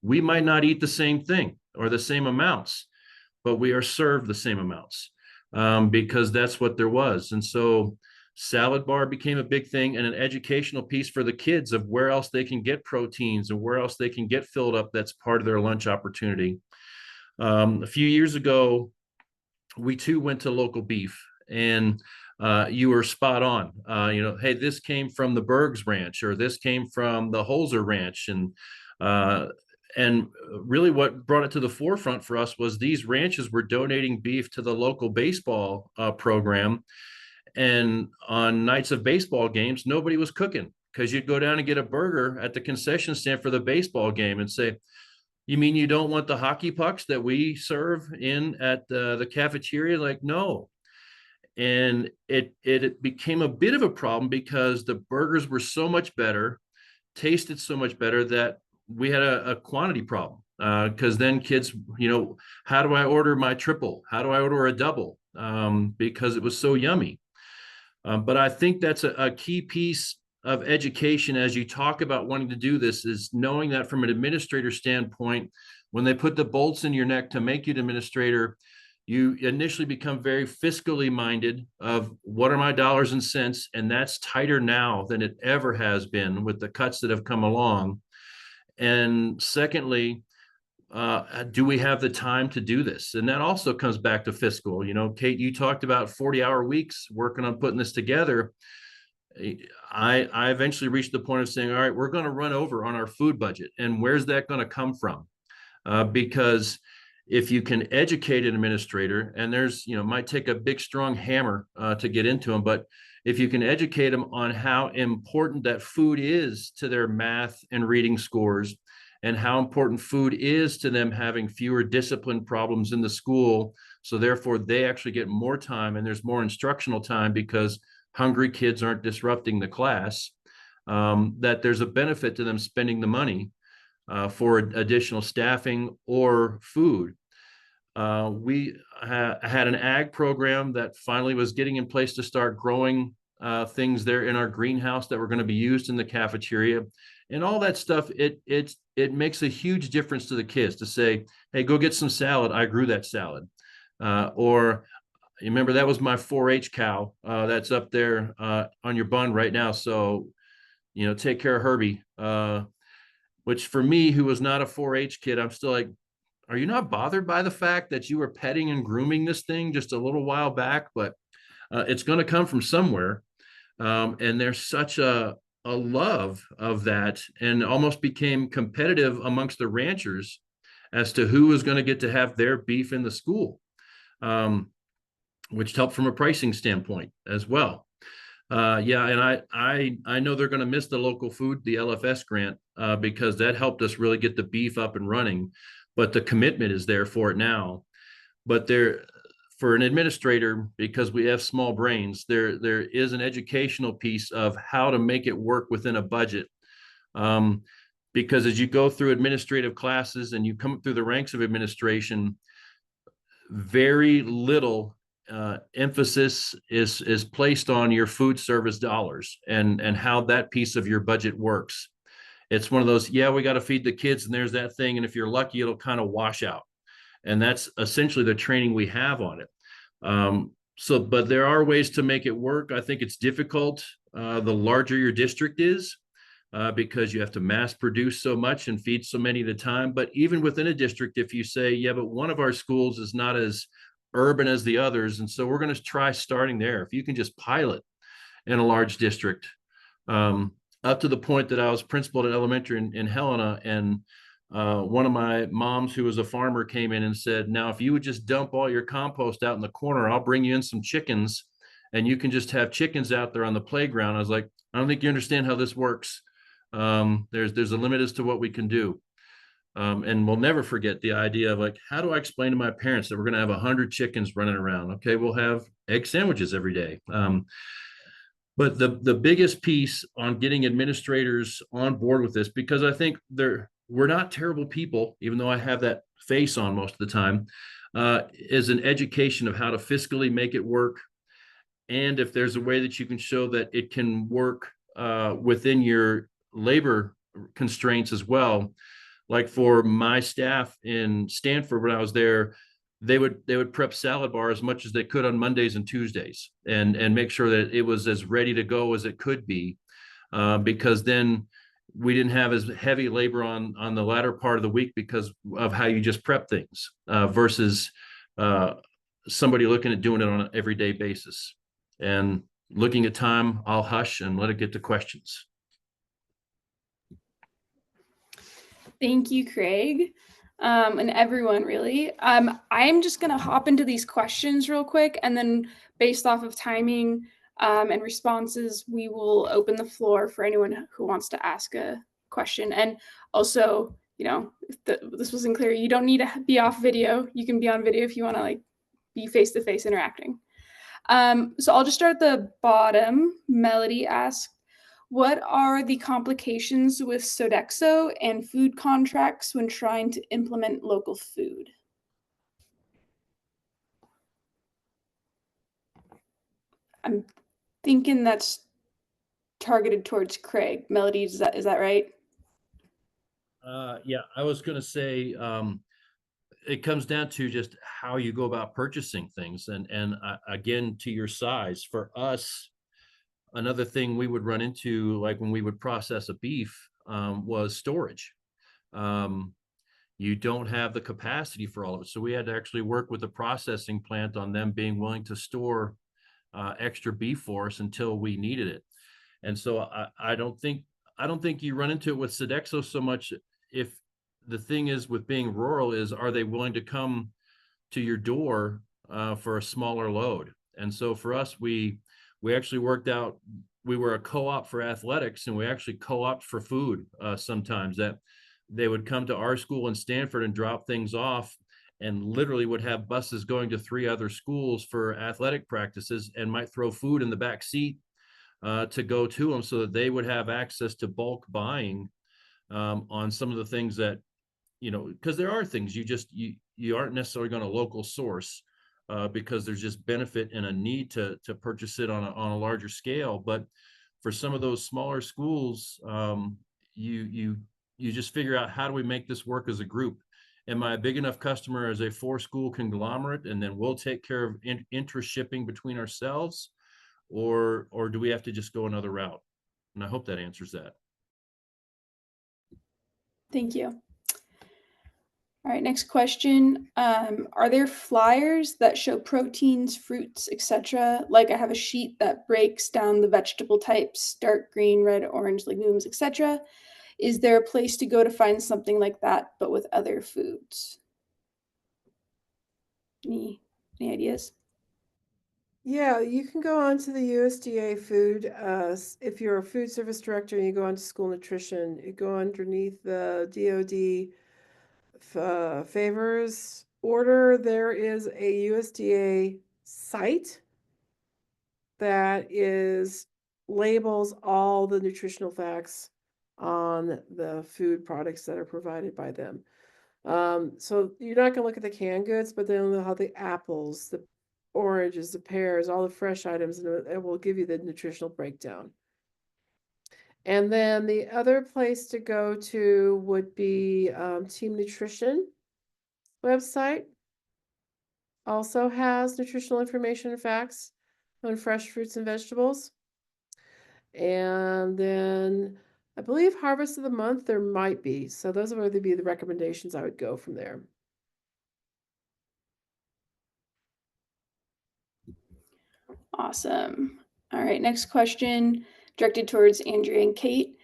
We might not eat the same thing or the same amounts, but we are served the same amounts because that's what there was. And so salad bar became a big thing, and an educational piece for the kids of where else they can get proteins and where else they can get filled up. That's part of their lunch opportunity. A few years ago, we too went to local beef. And you were spot on. Hey, this came from the Bergs Ranch, or this came from the Holzer Ranch, and really what brought it to the forefront for us was these ranches were donating beef to the local baseball program. And on nights of baseball games, nobody was cooking, because you'd go down and get a burger at the concession stand for the baseball game and say, you mean you don't want the hockey pucks that we serve in at the cafeteria? Like, no. And it became a bit of a problem because the burgers were so much better, tasted so much better, that we had a quantity problem. Because then kids, how do I order my triple? How do I order a double? Because it was so yummy. But I think that's a key piece of education as you talk about wanting to do this, is knowing that from an administrator standpoint, when they put the bolts in your neck to make you an administrator, you initially become very fiscally minded of what are my dollars and cents, and that's tighter now than it ever has been with the cuts that have come along. And secondly, do we have the time to do this? And that also comes back to fiscal. You know, Kate, you talked about 40-hour weeks working on putting this together. I eventually reached the point of saying, all right, we're going to run over on our food budget. And where's that going to come from? Because if you can educate an administrator, and there's, you know, might take a big, strong hammer to get into them, but if you can educate them on how important that food is to their math and reading scores, and how important food is to them having fewer discipline problems in the school, so therefore they actually get more time and there's more instructional time because hungry kids aren't disrupting the class, that there's a benefit to them spending the money for additional staffing or food. We had an ag program that finally was getting in place to start growing things there in our greenhouse that were going to be used in the cafeteria, and all that stuff. It makes a huge difference to the kids to say, hey, go get some salad. I grew that salad. Or remember, that was my 4-H cow that's up there on your bun right now. So, you know, take care of Herbie. Which for me, who was not a 4-H kid, I'm still like, are you not bothered by the fact that you were petting and grooming this thing just a little while back? But it's going to come from somewhere. And there's such a love of that, and almost became competitive amongst the ranchers as to who was going to get to have their beef in the school, which helped from a pricing standpoint as well. Yeah, and I know they're going to miss the local food, the LFS grant, because that helped us really get the beef up and running. But the commitment is there for it now. But for an administrator, because we have small brains, there is an educational piece of how to make it work within a budget. Because as you go through administrative classes and you come through the ranks of administration, very little emphasis is placed on your food service dollars and how that piece of your budget works. It's one of those, yeah, we got to feed the kids, and there's that thing, and if you're lucky, it'll kind of wash out. And that's essentially the training we have on it. But there are ways to make it work. I think it's difficult the larger your district is, because you have to mass produce so much and feed so many at a time. But even within a district, if you say, yeah, but one of our schools is not as urban as the others, and so we're going to try starting there. If you can just pilot in a large district, up to the point that I was principal at elementary in Helena, and one of my moms who was a farmer came in and said, now, if you would just dump all your compost out in the corner, I'll bring you in some chickens and you can just have chickens out there on the playground. I was like, I don't think you understand how this works. There's a limit as to what we can do. And we'll never forget the idea of like, how do I explain to my parents that we're going to have 100 chickens running around? Okay, we'll have egg sandwiches every day. But the biggest piece on getting administrators on board with this, because I think we're not terrible people, even though I have that face on most of the time, is an education of how to fiscally make it work. And if there's a way that you can show that it can work within your labor constraints as well. Like for my staff in Stanford, when I was there, they would prep salad bar as much as they could on Mondays and Tuesdays and make sure that it was as ready to go as it could be, because then we didn't have as heavy labor on the latter part of the week because of how you just prep things versus somebody looking at doing it on an everyday basis. And looking at time, I'll hush and let it get to questions. Thank you, Craig, and everyone, really. I'm just going to hop into these questions real quick, and then based off of timing and responses, we will open the floor for anyone who wants to ask a question. And also, you know, if this wasn't clear, you don't need to be off video. You can be on video if you want to like be face-to-face interacting. So I'll just start at the bottom. Melody asked, what are the complications with Sodexo and food contracts when trying to implement local food? I'm thinking that's targeted towards Craig. Melody, is that right? Yeah, I was going to say it comes down to just how you go about purchasing things, and again, to your size. For us, another thing we would run into, like when we would process a beef, was storage. Um, you don't have the capacity for all of it, so we had to actually work with the processing plant on them being willing to store extra beef for us until we needed it. And so I don't think you run into it with Sodexo so much. If the thing is with being rural is, are they willing to come to your door for a smaller load? And so for us, we actually worked out, we were a co-op for athletics, and we actually co-opt for food sometimes, that they would come to our school in Stanford and drop things off, and literally would have buses going to 3 other schools for athletic practices, and might throw food in the back seat to go to them, so that they would have access to bulk buying on some of the things that, because there are things you aren't necessarily going to local source because there's just benefit and a need to purchase it on a larger scale. But for some of those smaller schools, you just figure out, how do we make this work as a group? Am I a big enough customer as a 4-school conglomerate, and then we'll take care of intra-shipping between ourselves, or do we have to just go another route? And I hope that answers that. Thank you. All right, next question. Are there flyers that show proteins, fruits, etc.? Like I have a sheet that breaks down the vegetable types, dark green, red, orange, legumes, etc. Is there a place to go to find something like that, but with other foods? Any ideas? Yeah, you can go on to the USDA food. If you're a food service director and you go on to school nutrition, you go underneath the DOD favors order. There is a USDA site that labels all the nutritional facts on the food products that are provided by them. So you're not going to look at the canned goods, but then they'll have the apples, the oranges, the pears, all the fresh items, and it will give you the nutritional breakdown. And then the other place to go to would be Team Nutrition website. Also has nutritional information and facts on fresh fruits and vegetables. And then I believe Harvest of the Month there might be. So those would be the recommendations I would go from there. Awesome. All right, next question directed towards Andrea and Kate.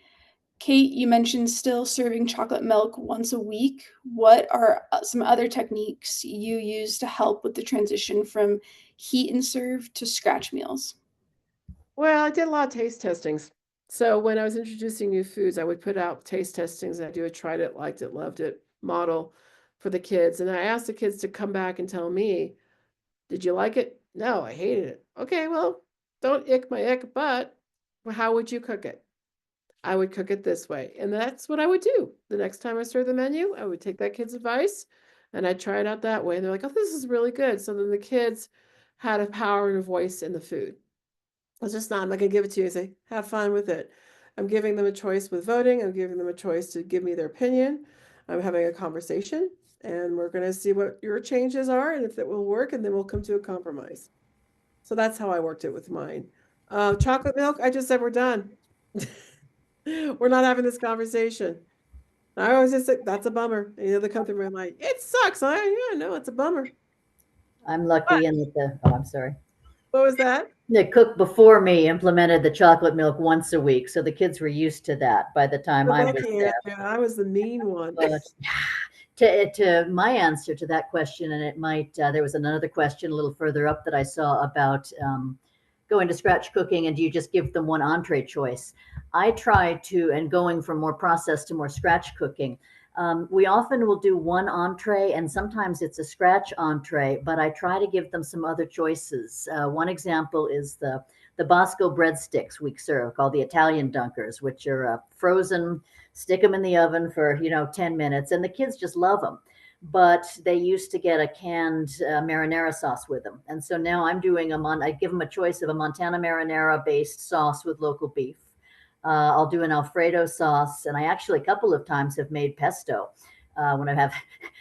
Kate, you mentioned still serving chocolate milk once a week. What are some other techniques you use to help with the transition from heat and serve to scratch meals? Well, I did a lot of taste testings. So when I was introducing new foods, I would put out taste testings, and I do a tried it, liked it, loved it model for the kids. And I asked the kids to come back and tell me, did you like it? No, I hated it. Okay, well, don't ick my ick, but how would you cook it? I would cook it this way. And that's what I would do. The next time I served the menu, I would take that kid's advice and I'd try it out that way. And they're like, oh, this is really good. So then the kids had a power and a voice in the food. It's just not, I'm not going to give it to you and say, have fun with it. I'm giving them a choice with voting. I'm giving them a choice to give me their opinion. I'm having a conversation, and we're going to see what your changes are and if it will work, and then we'll come to a compromise. So that's how I worked it with mine. Chocolate milk, I just said we're done. We're not having this conversation. I always just say, that's a bummer. And the other come through, I'm like, it sucks. Yeah, no, it's a bummer. I'm lucky in that I'm sorry. What was that? The cook before me implemented the chocolate milk once a week, so the kids were used to that by the time I was there. Yeah, I was the mean one. But to my answer to that question, and it might, there was another question a little further up that I saw about going to scratch cooking, and do you just give them one entree choice? I try to, and going from more processed to more scratch cooking, we often will do one entree, and sometimes it's a scratch entree, but I try to give them some other choices. One example is the Bosco breadsticks we serve, called the Italian dunkers, which are frozen, stick them in the oven for 10 minutes, and the kids just love them. but they used to get a canned marinara sauce with them. And so now I'm doing I give them a choice of a Montana marinara based sauce with local beef. I'll do an Alfredo sauce, and I actually a couple of times have made pesto when I have,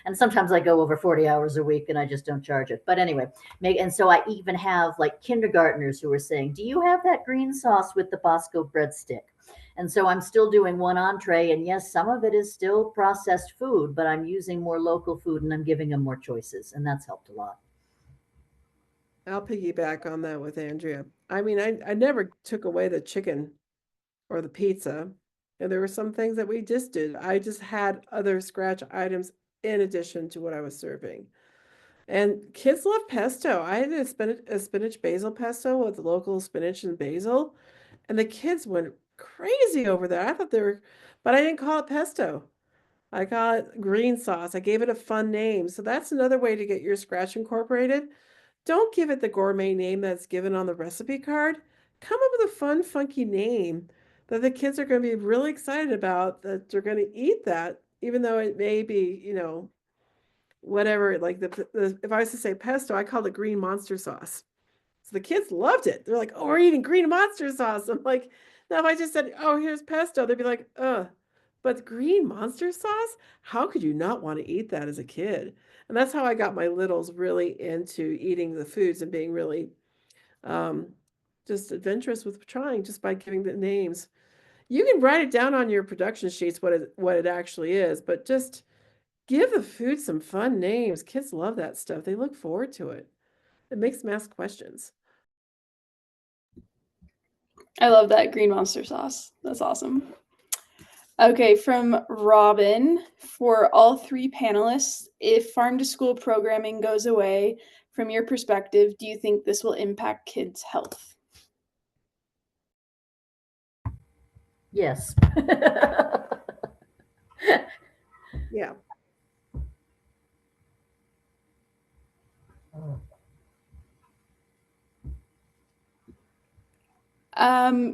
and sometimes I go over 40 hours a week and I just don't charge it. But anyway, and so I even have like kindergartners who are saying, "Do you have that green sauce with the Bosco breadstick?" And so I'm still doing one entree, and yes, some of it is still processed food, but I'm using more local food and I'm giving them more choices, and that's helped a lot. I'll piggyback on that with Andrea. I mean, I never took away the chicken or the pizza. And there were some things that we just did. I just had other scratch items in addition to what I was serving. And kids love pesto. I had a spinach basil pesto with local spinach and basil, and the kids went crazy over that. I thought they were, but I didn't call it pesto. I call it green sauce. I gave it a fun name. So that's another way to get your scratch incorporated. Don't give it the gourmet name that's given on the recipe card. Come up with a fun, funky name that the kids are going to be really excited about, that they're going to eat that, even though it may be, whatever. Like if I was to say pesto, I called it green monster sauce. So the kids loved it. They're like, "Oh, we're eating green monster sauce." I'm like, now if I just said, "Oh, here's pesto," they'd be like, "Ugh." But green monster sauce? How could you not want to eat that as a kid? And that's how I got my littles really into eating the foods and being really um, just adventurous with trying, just by giving the names. You can write it down on your production sheets what it actually is, but just give the food some fun names. Kids love that stuff. They look forward to it. It makes them ask questions. I love that green monster sauce. That's awesome. Okay, from Robin, for all three panelists, if farm to school programming goes away, from your perspective, do you think this will impact kids' health? Yes. Yeah.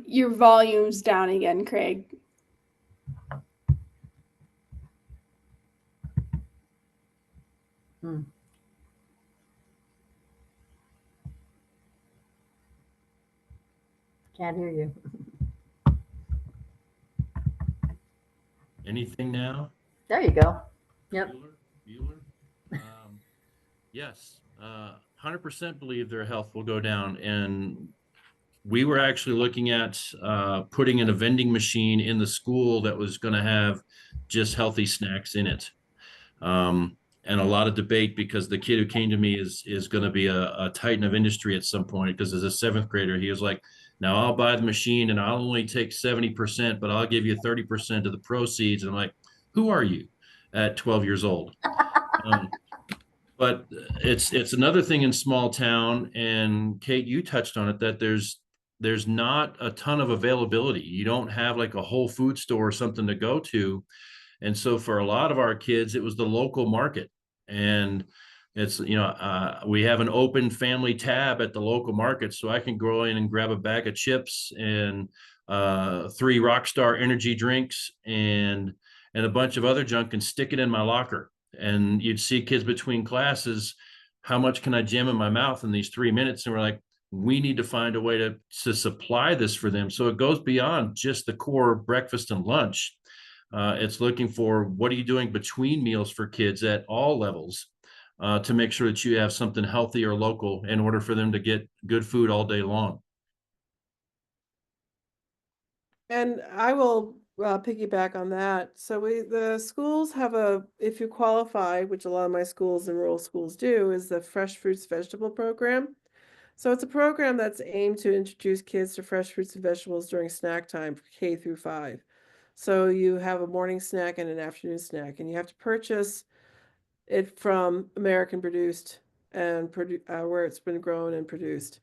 Your volume's down again, Craig. Can't hear you. Anything now? There you go. Yep. Bueller? Yes, 100% believe their health will go down. And we were actually looking at putting in a vending machine in the school that was going to have just healthy snacks in it. And a lot of debate, because the kid who came to me is going to be a titan of industry at some point, because as a seventh grader, he was like, "Now I'll buy the machine and I'll only take 70%, but I'll give you 30% of the proceeds." And I'm like, "Who are you?" At 12 years old. But it's another thing in small town, and Kate, you touched on it, that there's not a ton of availability. You don't have like a Whole Food store or something to go to. And so for a lot of our kids, it was the local market. And it's, we have an open family tab at the local market, so I can go in and grab a bag of chips and 3 Rockstar energy drinks and a bunch of other junk and stick it in my locker. And you'd see kids between classes, "How much can I jam in my mouth in these 3 minutes?" And we're like, we need to find a way to supply this for them. So it goes beyond just the core breakfast and lunch. It's looking for, what are you doing between meals for kids at all levels, to make sure that you have something healthy or local in order for them to get good food all day long. And I will piggyback on that. So the schools have if you qualify, which a lot of my schools and rural schools do, is the Fresh Fruits Vegetable Program. So it's a program that's aimed to introduce kids to fresh fruits and vegetables during snack time for K through 5. So you have a morning snack and an afternoon snack, and you have to purchase it from American produced and where it's been grown and produced.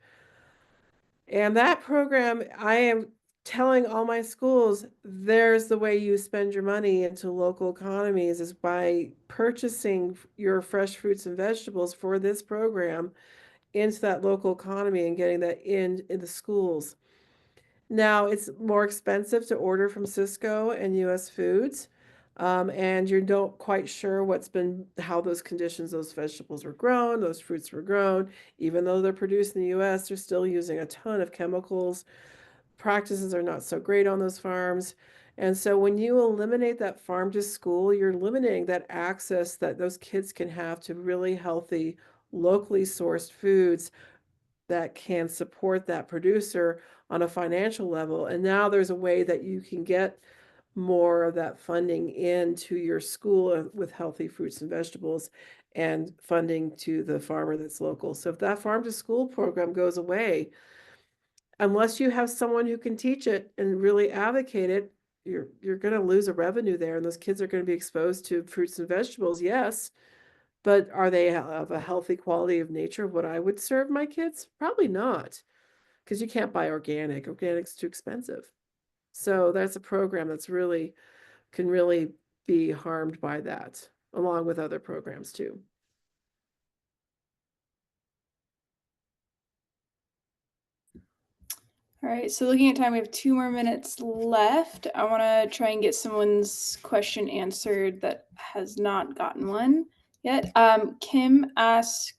And that program, I am telling all my schools, there's the way you spend your money into local economies, is by purchasing your fresh fruits and vegetables for this program into that local economy and getting that in the schools. Now, it's more expensive to order from Cisco and US Foods, and you don't quite sure how those conditions, those vegetables were grown, those fruits were grown. Even though they're produced in the US, they're still using a ton of chemicals. Practices are not so great on those farms. And so when you eliminate that farm to school, you're eliminating that access that those kids can have to really healthy, locally sourced foods that can support that producer on a financial level. And now there's a way that you can get more of that funding into your school with healthy fruits and vegetables and funding to the farmer that's local. So if that farm to school program goes away, unless you have someone who can teach it and really advocate it, you're going to lose a revenue there, and those kids are going to be exposed to fruits and vegetables, yes, but are they of a healthy quality of nature of what I would serve my kids? Probably not, because you can't buy organic. Organic's too expensive. So that's a program that's can really be harmed by that, along with other programs too. All right, so looking at time, we have 2 more minutes left. I want to try and get someone's question answered that has not gotten one yet. Kim asked,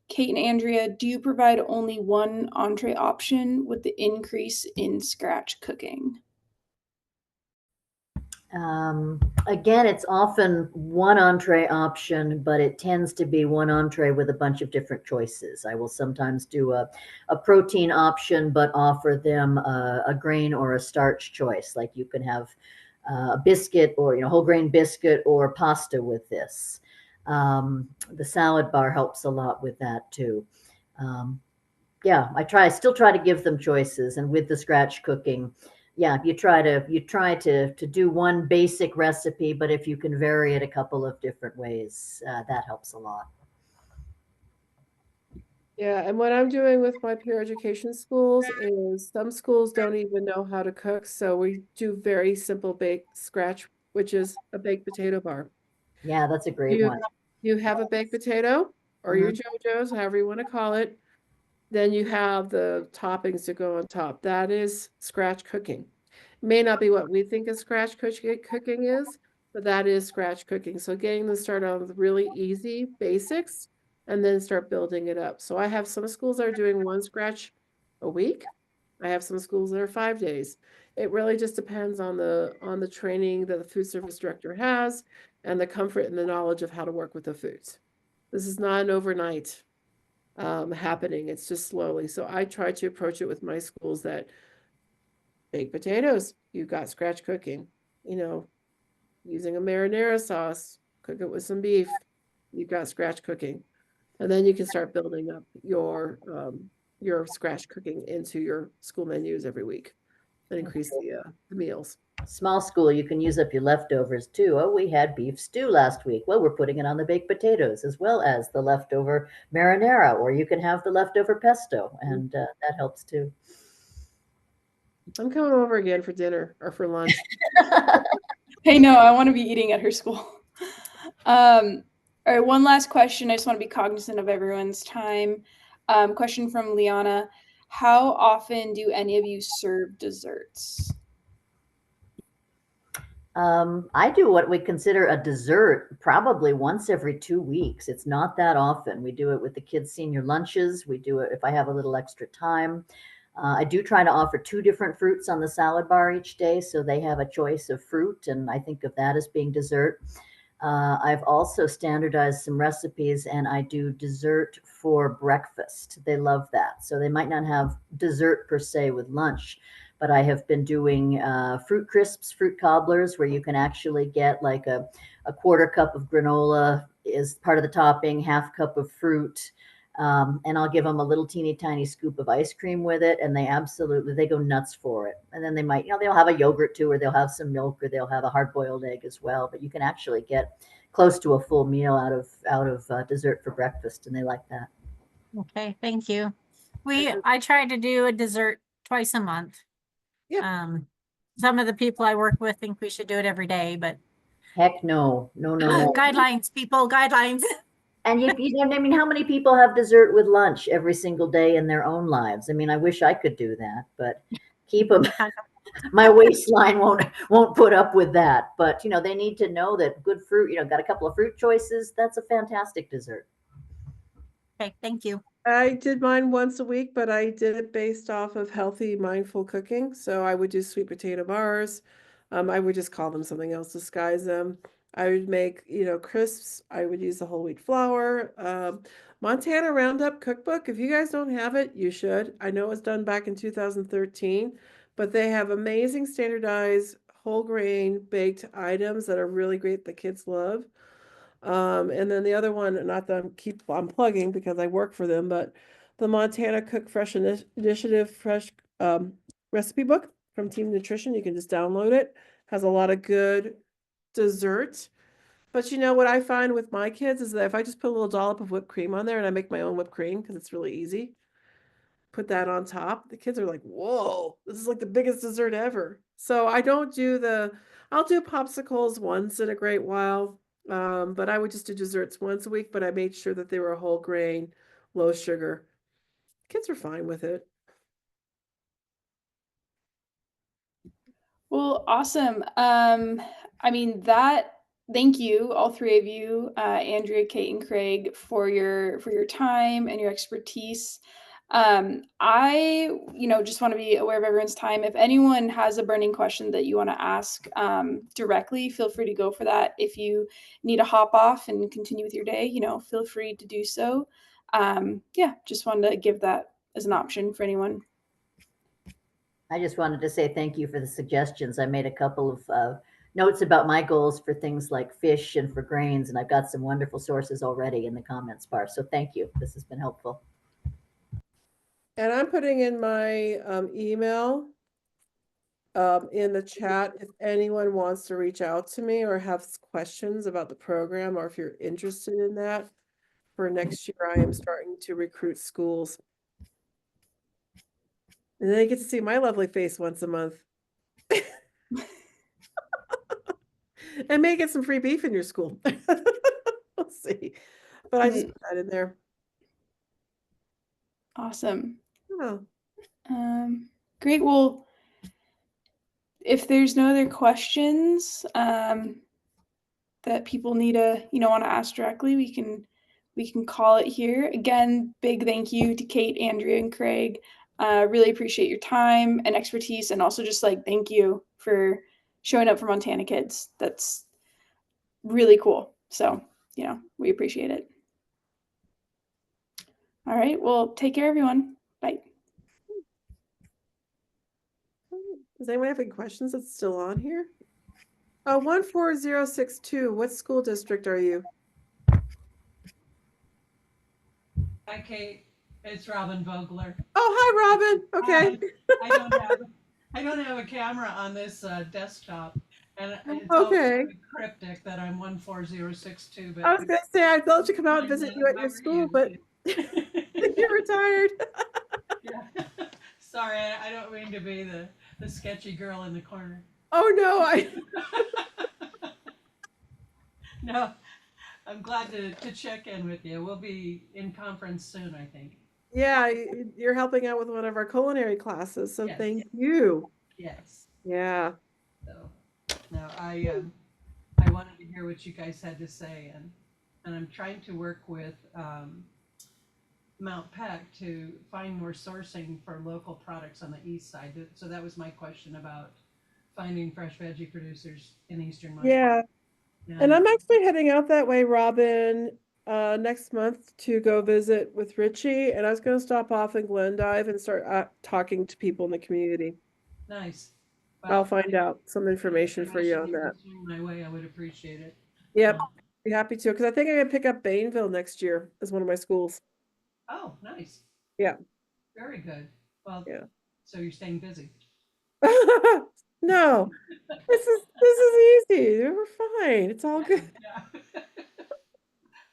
Kate and Andrea, do you provide only one entree option with the increase in scratch cooking? Again, it's often one entree option, but it tends to be one entree with a bunch of different choices. I will sometimes do a protein option, but offer them a grain or a starch choice. Like you can have a biscuit or whole grain biscuit or pasta with this. The salad bar helps a lot with that too. Yeah, I still try to give them choices, and with the scratch cooking, yeah, you try to do one basic recipe, but if you can vary it a couple of different ways, that helps a lot. Yeah, and what I'm doing with my peer education schools is some schools don't even know how to cook, so we do very simple scratch, which is a baked potato bar. Yeah, that's a great one. You have a baked potato or your JoJo's, however you want to call it. Then you have the toppings to go on top. That is scratch cooking. May not be what we think of scratch cooking is, but that is scratch cooking. So getting them started on with really easy basics and then start building it up. So I have some schools that are doing one scratch a week. I have some schools that are 5 days. It really just depends on the training that the food service director has and the comfort and the knowledge of how to work with the foods. This is not an overnight happening. It's just slowly. So I try to approach it with my schools that baked potatoes, you got scratch cooking, using a marinara sauce, cook it with some beef, you've got scratch cooking. And then you can start building up your scratch cooking into your school menus every week and increase the meals. Small school, you can use up your leftovers too. Oh, we had beef stew last week. Well, we're putting it on the baked potatoes as well as the leftover marinara, or you can have the leftover pesto, and that helps too. I'm coming over again for dinner or for lunch. Hey, no, I want to be eating at her school. All right, one last question. I just want to be cognizant of everyone's time. Question from Liana. How often do any of you serve desserts? I do what we consider a dessert probably once every 2 weeks. It's not that often. We do it with the kids' senior lunches. We do it if I have a little extra time. I do try to offer 2 different fruits on the salad bar each day, so they have a choice of fruit, and I think of that as being dessert. I've also standardized some recipes, and I do dessert for breakfast. They love that. So they might not have dessert per se with lunch, but I have been doing fruit crisps, fruit cobblers, where you can actually get like a quarter cup of granola is part of the topping, half cup of fruit. And I'll give them a little teeny tiny scoop of ice cream with it, and they go nuts for it. And then they might, they'll have a yogurt too, or they'll have some milk, or they'll have a hard boiled egg as well. But you can actually get close to a full meal out of dessert for breakfast, and they like that. Okay, thank you. I try to do a dessert twice a month. Yeah. Some of the people I work with think we should do it every day, but heck no. Guidelines, people, guidelines. And how many people have dessert with lunch every single day in their own lives? I mean, I wish I could do that, but keep them my waistline won't put up with that. But they need to know that good fruit. Got a couple of fruit choices. That's a fantastic dessert. Okay, thank you. I did mine once a week, but I did it based off of healthy, mindful cooking. So I would do sweet potato bars. I would just call them something else, disguise them. I would make, crisps. I would use the whole wheat flour. Montana Roundup cookbook. If you guys don't have it, you should. I know it was done back in 2013, but they have amazing standardized whole grain baked items that are really great that kids love. And then the other one, not that I'm plugging because I work for them, but the Montana Cook Fresh Initiative Fresh recipe book from Team Nutrition. You can just download it. Has a lot of good desserts. But what I find with my kids is that if I just put a little dollop of whipped cream on there and I make my own whipped cream because it's really easy, put that on top, the kids are like, whoa, this is like the biggest dessert ever. So I don't do I'll do popsicles once in a great while. But I would just do desserts once a week, but I made sure that they were whole grain, low sugar. Kids are fine with it. Well, awesome. Thank you, all three of you, Andrea, Kate, and Craig, for your time and your expertise. I, just want to be aware of everyone's time. If anyone has a burning question that you want to ask directly, feel free to go for that. If you need to hop off and continue with your day, feel free to do so. Just wanted to give that as an option for anyone. I just wanted to say thank you for the suggestions. I made a couple of notes about my goals for things like fish and for grains, and I've got some wonderful sources already in the comments bar. So thank you. This has been helpful. And I'm putting in my email in the chat if anyone wants to reach out to me or have questions about the program, or if you're interested in that. For next year, I am starting to recruit schools. And then I get to see my lovely face once a month. And may get some free beef in your school. We'll see. But I just put that in there. Awesome. Oh. Great. Well, if there's no other questions that people need to, want to ask directly, we can call it here. Again, big thank you to Kate, Andrea, and Craig. Really appreciate your time and expertise, and also just thank you for showing up for Montana kids. That's really cool. So, we appreciate it. All right. Well, take care, everyone. Bye. Does anyone have any questions that's still on here? 14062. What school district are you? Hi, Kate. It's Robin Vogler. Oh, hi, Robin. Okay. I don't have a camera on this desktop, and it's Okay. very cryptic that I'm 14062. But I was gonna say I'd love to come out and visit you at your school, but you're retired. Yeah. Sorry, I don't mean to be the sketchy girl in the corner. Oh no, No, I'm glad to check in with you. We'll be in conference soon, I think. Yeah, you're helping out with one of our culinary classes, so Yes. thank you. Yes. Yeah. So, no, I wanted to hear what you guys had to say, and I'm trying to work with Mount Peck to find more sourcing for local products on the east side. So that was my question about finding fresh veggie producers in eastern Montana. Yeah. And I'm actually heading out that way, Robin, next month to go visit with Richie. And I was going to stop off in Glendive and start talking to people in the community. Nice. Well, I'll find out some information for you on that. My way, I would appreciate it. Yep, be happy to, because I think I'm going to pick up Bainville next year as one of my schools. Oh, nice. Yeah. Very good. Well, yeah. So you're staying busy. No, this is easy. We're fine. It's all good. Yeah.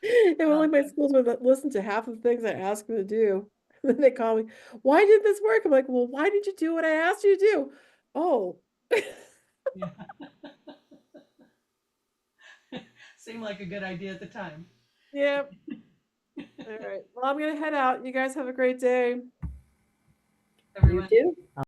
If only my schools would listen to half of the things I ask them to do. And then they call me, why did this work? I'm like, well, why did you do what I asked you to do? Oh. Yeah. Seemed like a good idea at the time. Yep. All right. Well, I'm going to head out. You guys have a great day. Everyone. You too.